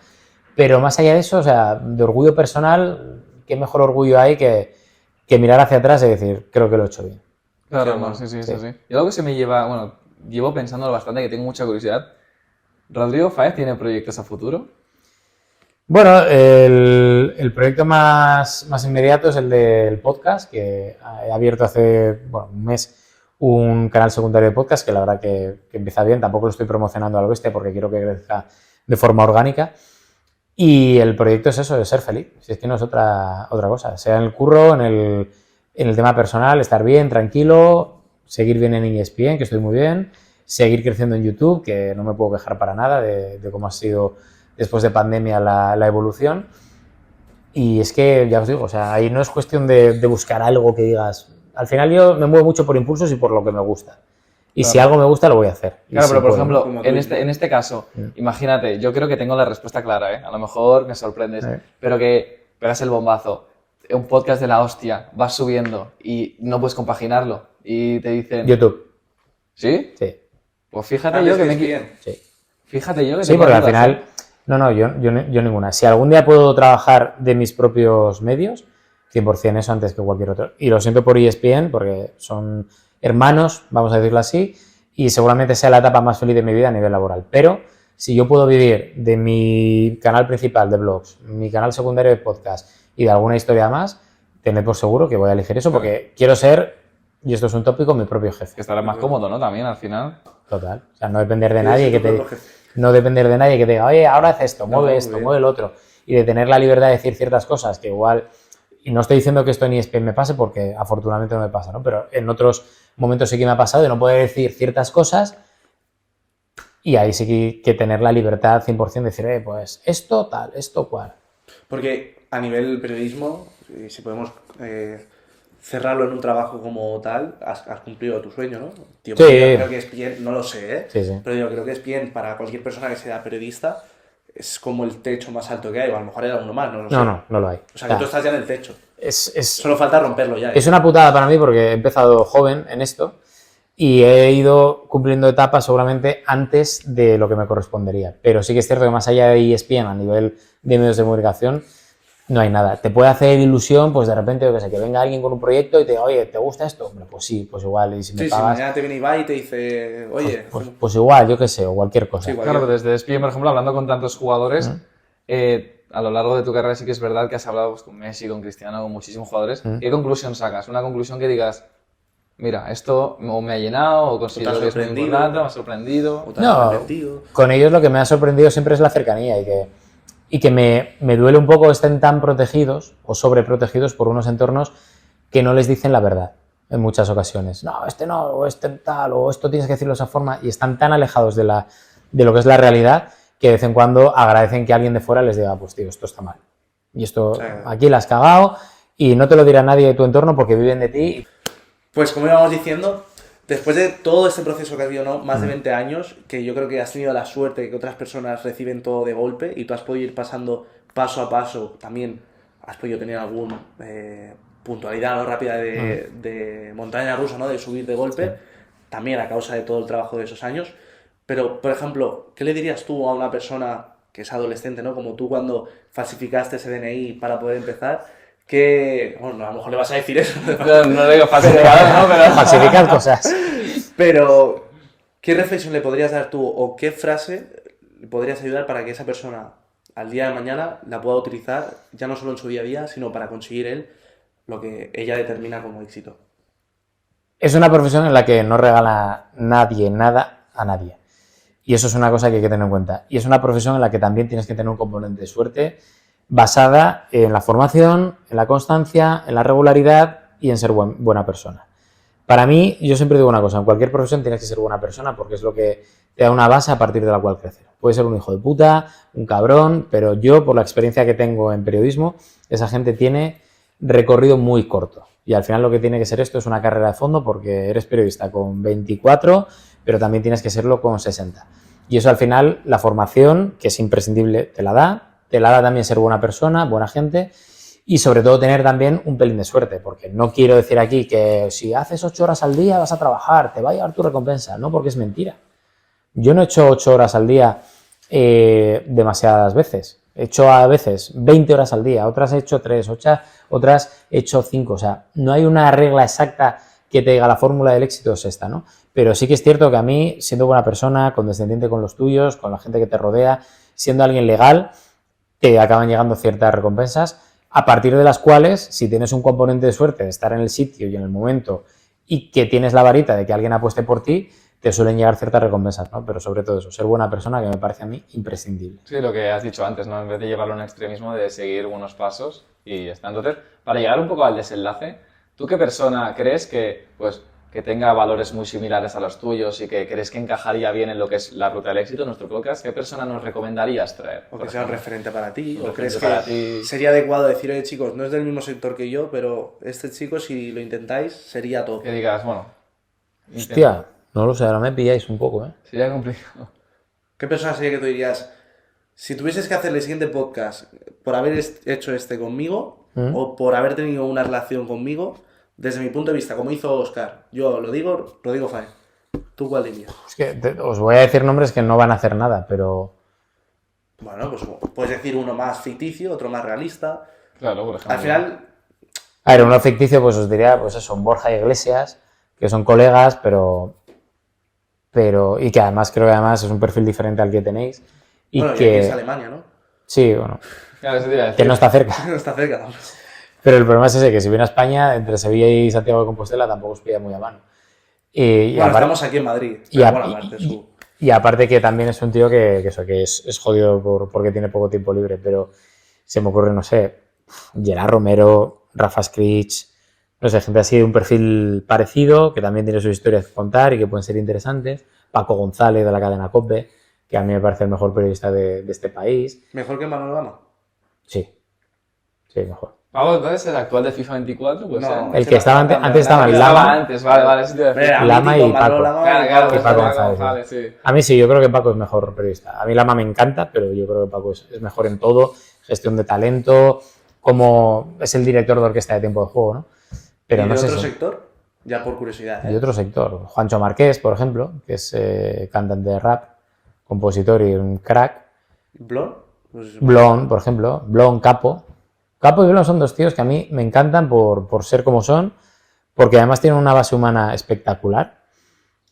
Pero más allá de eso, o sea, de orgullo personal, ¿qué mejor orgullo hay que mirar hacia atrás y decir, creo que lo he hecho bien? Claro, Sí, no, sí. Y algo que se me lleva, bueno, llevo pensándolo bastante, que tengo mucha curiosidad. ¿Rodrigo Fáez tiene proyectos a futuro? Bueno, el proyecto más inmediato es el del podcast, que he abierto hace un mes un canal secundario de podcast, que la verdad que empieza bien, tampoco lo estoy promocionando a lo bestia porque quiero que crezca de forma orgánica. Y el proyecto es eso, de ser feliz, si es que no es otra cosa, sea en el curro, en el tema personal, estar bien, tranquilo, seguir bien en ESPN, que estoy muy bien, seguir creciendo en YouTube, que no me puedo quejar para nada de cómo ha sido después de pandemia la evolución. Y es que, ya os digo, o sea, ahí no es cuestión de buscar algo que digas. Al final yo me muevo mucho por impulsos y por lo que me gusta. Y si algo me gusta, lo voy a hacer. Claro, Y pero si por puedo, ejemplo, como en tú. este caso, imagínate, yo creo que tengo la respuesta clara, ¿eh? A lo mejor me sorprendes, pero que pegas el bombazo, un podcast de la hostia, vas subiendo y no puedes compaginarlo y te dicen... YouTube, ¿Sí? sí. Pues fíjate Antes yo que que me... ESPN. Sí. Fíjate yo que Sí, tengo porque al dudas, final, ¿eh? no, yo ninguna. Si algún día puedo trabajar de mis propios medios, 100% eso antes que cualquier otro. Y lo siento por ESPN, porque son hermanos, vamos a decirlo así, y seguramente sea la etapa más feliz de mi vida a nivel laboral. Pero si yo puedo vivir de mi canal principal de blogs, mi canal secundario de podcast y de alguna historia más, tened por seguro que voy a elegir eso, porque quiero ser, y esto es un tópico, mi propio jefe. Que estarás más cómodo, ¿no? También, al final. Total. O sea, no depender de Sí, nadie sí, que tu te... propio jefe. No depender de nadie que te diga, oye, ahora haz esto, mueve muy esto, bien. mueve el otro. Y de tener la libertad de decir ciertas cosas que igual, y no estoy diciendo que esto en ESPN me pase porque afortunadamente no me pasa, ¿no? Pero en otros momentos sí que me ha pasado de no poder decir ciertas cosas y ahí sí que tener la libertad 100% de decir, pues esto tal, esto cual. Porque a nivel periodismo, si podemos cerrarlo en un trabajo como tal, has cumplido tu sueño, ¿no? Tío, Sí. yo creo que ESPN, no lo sé, ¿eh? Sí, sí. Pero yo creo que ESPN para cualquier persona que sea periodista es como el techo más alto que hay, o a lo mejor hay alguno más, no lo sé. No lo hay. O sea, que tú estás ya en el techo. Es Solo falta romperlo ya. Es una putada para mí porque he empezado joven en esto y he ido cumpliendo etapas seguramente antes de lo que me correspondería. Pero sí que es cierto que más allá de ESPN a nivel de medios de comunicación, no hay nada. Te puede hacer ilusión, pues de repente, yo qué sé, que venga alguien con un proyecto y te diga, oye, ¿te gusta esto? Hombre, pues sí, pues igual, y si me Sí, si pagas, mañana te viene Ibai y te dice, oye, pues igual, yo qué sé, o cualquier cosa. Sí, igual. Claro, pero desde ESPN, por ejemplo, hablando con tantos jugadores, Mm. a lo largo de tu carrera sí que es verdad que has hablado pues, con Messi, con Cristiano, con muchísimos jugadores. ¿Qué conclusión sacas? Una conclusión que digas, mira, esto o me ha llenado, o considero que es muy sorprendido. importante, me ha sorprendido. o te has No, arrepentido. con ellos lo que me ha sorprendido siempre es la cercanía y que me duele un poco que estén tan protegidos o sobreprotegidos por unos entornos que no les dicen la verdad en muchas ocasiones. No, este no, o este tal, o esto tienes que decirlo de esa forma, y están tan alejados de lo que es la realidad que de vez en cuando agradecen que alguien de fuera les diga, pues tío, esto está mal. Y esto, Sí. aquí la has cagado y no te lo dirá nadie de tu entorno porque viven de ti. Pues como íbamos diciendo, después de todo este proceso que has vivido, ¿no? Más de 20 años, que yo creo que has tenido la suerte de que otras personas reciben todo de golpe y tú has podido ir pasando paso a paso, también has podido tener alguna puntualidad, ¿no? Rápida de montaña rusa, ¿no? De subir de golpe, también a causa de todo el trabajo de esos años. Pero, por ejemplo, ¿qué le dirías tú a una persona que es adolescente, ¿no? Como tú cuando falsificaste ese DNI para poder empezar? Que, bueno, a lo mejor le vas a decir eso, No le digo falsificado, ¿no? Pero... Falsificar cosas. pero ¿qué reflexión le podrías dar tú o qué frase le podrías ayudar para que esa persona al día de mañana la pueda utilizar ya no solo en su día a día, sino para conseguir él lo que ella determina como éxito? Es una profesión en la que no regala nadie nada a nadie. Y eso es una cosa que hay que tener en cuenta. Y es una profesión en la que también tienes que tener un componente de suerte basada en la formación, en la constancia, en la regularidad y en ser buena persona. Para mí, yo siempre digo una cosa, en cualquier profesión tienes que ser buena persona porque es lo que te da una base a partir de la cual crecer. Puedes ser un hijo de puta, un cabrón, pero yo, por la experiencia que tengo en periodismo, esa gente tiene recorrido muy corto. Y al final lo que tiene que ser esto es una carrera de fondo porque eres periodista con 24, pero también tienes que serlo con 60. Y eso al final, la formación, que es imprescindible, te la da también ser buena persona, buena gente y sobre todo tener también un pelín de suerte, porque no quiero decir aquí que si haces 8 horas al día vas a trabajar, te va a llegar tu recompensa, no, porque es mentira. Yo no he hecho 8 horas al día demasiadas veces, he hecho a veces 20 horas al día, otras he hecho 3, otras he hecho 5, o sea, no hay una regla exacta que te diga la fórmula del éxito es esta, ¿no? Pero sí que es cierto que a mí, siendo buena persona, condescendiente con los tuyos, con la gente que te rodea, siendo alguien legal, te acaban llegando ciertas recompensas, a partir de las cuales, si tienes un componente de suerte de estar en el sitio y en el momento y que tienes la varita de que alguien apueste por ti, te suelen llegar ciertas recompensas, ¿no? Pero sobre todo eso, ser buena persona, que me parece a mí imprescindible. Sí, lo que has dicho antes, ¿no? En vez de llevarlo a un extremismo de seguir buenos pasos y ya está. Entonces, para llegar un poco al desenlace, ¿tú qué persona crees que, pues, que tenga valores muy similares a los tuyos y que crees que encajaría bien en lo que es la ruta del éxito, nuestro podcast? ¿Qué persona nos recomendarías traer? O que sea un referente para ti, Un o crees referente para que ti. sería adecuado decir, oye chicos, no es del mismo sector que yo, pero este chico si lo intentáis sería top. Que digas, bueno... Hostia, no lo sé, ahora me pilláis un poco, ¿eh? Sería complicado. ¿Qué persona sería que tú dirías, si tuvieses que hacer el siguiente podcast por haber hecho este conmigo o por haber tenido una relación conmigo, desde mi punto de vista, como hizo Óscar, yo lo digo Fae. ¿Tú cuál dirías? Es que os voy a decir nombres que no van a hacer nada, pero... Bueno, pues puedes decir uno más ficticio, otro más realista. Claro, por ejemplo. Al final, A ver, uno ficticio, pues os diría, pues eso, Borja Iglesias, que son colegas, pero y que además creo que además es un perfil diferente al que tenéis. Y bueno, y que... aquí es Alemania, ¿no? Sí, bueno, Claro, eso te iba a decir. que no está cerca. No está cerca tampoco. Pero el problema es ese, que si viene a España, entre Sevilla y Santiago de Compostela, tampoco os pilla muy a mano. Y Bueno, aparte- estamos aquí en Madrid. y Pero a- bueno, aparte su... y aparte que también es un tío que es jodido porque tiene poco tiempo libre, pero se me ocurre, no sé, Gerard Romero, Rafa Scritch, no sé, gente así de un perfil parecido, que también tiene sus historias que contar y que pueden ser interesantes. Paco González de la cadena COPE, que a mí me parece el mejor periodista de este país. ¿Mejor que Manuel Gama? Sí, mejor. Pablo, entonces el actual de FIFA 24, pues No. El que estaba antes estaba en Estaba Lama. antes, vale, eso te iba a decir. Era Lama mítico, y Manolo Paco. Lama Claro, Y pues Paco Paco González, González, sí. A mí sí, yo creo que Paco es mejor periodista. A mí Lama me encanta, pero yo creo que Paco es mejor en todo. Gestión de talento, como es el director de orquesta de Tiempo de Juego, ¿no? Pero ¿Y no de sé otro si... sector? Ya por curiosidad. Hay otro sector. Juancho Marqués, por ejemplo, que es cantante de rap, compositor y un crack. ¿Blon? Pues, Blon, por ejemplo. Blon Capo. Capo y Blon son dos tíos que a mí me encantan por ser como son, porque además tienen una base humana espectacular.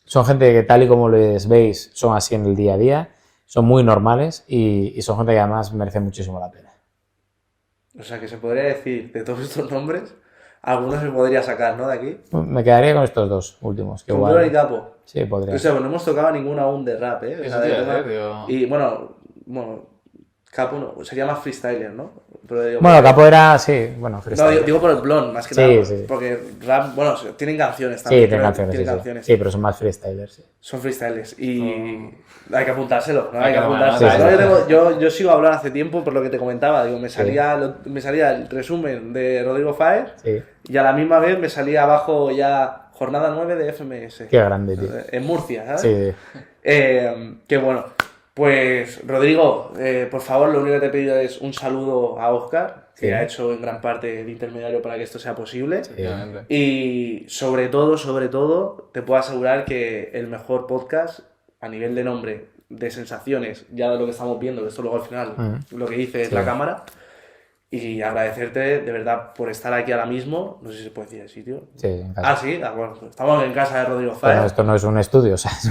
Son gente que tal y como les veis son así en el día a día, son muy normales y son gente que además merece muchísimo la pena. O sea, que se podría decir, de todos estos nombres, algunos se podría sacar, ¿no? De aquí. Me quedaría con estos dos últimos. Que Con igual... Blon y Capo. Sí, podría. O sea, no hemos tocado ninguno aún de rap, ¿eh? O Eso sea, te de iba a tema- decir, digo. Y bueno, Capo no, sería más freestyler, ¿no? Pero digo, Bueno, Capo era, sí, bueno, No, freestyle. digo por el blond, más que Sí, nada. sí. Porque rap, bueno, tienen canciones Sí, también. tienen creo, canciones, tienen sí, sí. canciones. Sí, pero son más freestylers, sí. Son freestylers. Y hay que apuntárselo, ¿no? Hay Hay que que apuntárselo. sí, No, sí. yo sigo a hablar hace tiempo por lo que te comentaba. Digo, me salía el resumen de Rodrigo Fáez Sí, y a la misma vez me salía abajo ya jornada 9 de FMS. qué grande, tío. En Murcia, ¿sabes? Sí, Qué bueno. Pues, Rodrigo, por favor, lo único que te he pedido es un saludo a Óscar, que Sí. ha hecho en gran parte el intermediario para que esto sea posible. Efectivamente. Y sobre todo, te puedo asegurar que el mejor podcast a nivel de nombre, de sensaciones, ya de lo que estamos viendo, que esto luego al final lo que dice es la cámara. Y agradecerte de verdad por estar aquí ahora mismo. No sé si se puede decir el sitio. sí, en casa. Ah, sí, bueno, estamos en casa de Rodrigo Pero Fáez. esto no es un estudio, o sea, es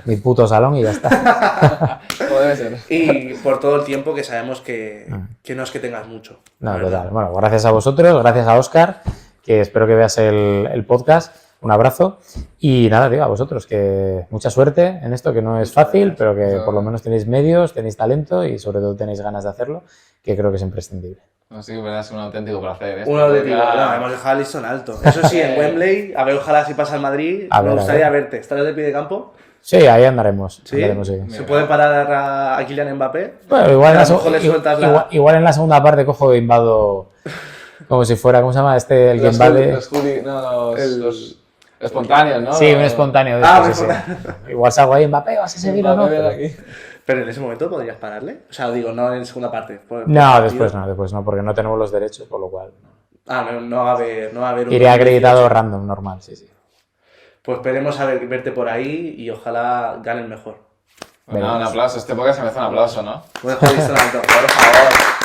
mi puto salón y ya está. ¿Cómo debe ser? Y por todo el tiempo que sabemos que no es que tengas mucho. No, la verdad. total. Bueno, gracias a vosotros, gracias a Óscar, que espero que veas el podcast. Un abrazo. Y nada, tío, a vosotros, que mucha suerte en esto, que no es fácil, pero que por lo menos tenéis medios, tenéis talento y sobre todo tenéis ganas de hacerlo, que creo que es imprescindible. Así que verás un auténtico placer. Uno de ti, Ya- no, hemos dejado el listón alto. Eso sí, en Wembley, a ver, ojalá si pasa el Madrid, A me ver, a gustaría ver. verte. ¿Estás de pie de campo? Sí, ahí andaremos. ¿Sí? Andaremos, sí. ¿Se puede parar a Kylian Mbappé? Bueno, igual en, A la lo mejor le sueltas la- igual en la segunda parte cojo e invado como si fuera, ¿cómo se llama? El que Los invade. los espontáneos, ¿no? Sí, un espontáneo de Ah, estos, sí, sí. Igual salgo ahí, Mbappé, ¿vas a seguir o no? Mbappé, ven Pero- aquí. Pero en ese momento podrías pararle. O sea, digo, no en segunda parte. por No, partido. después no, porque no tenemos los derechos, por lo cual. Ah, no va a haber un Iré acreditado 2018. random, normal, sí, sí. Pues esperemos a verte por ahí y ojalá gane el mejor. Bueno, un aplauso. Este podcast se merece un aplauso, ¿no? Lo dejo listo en alto. Por favor.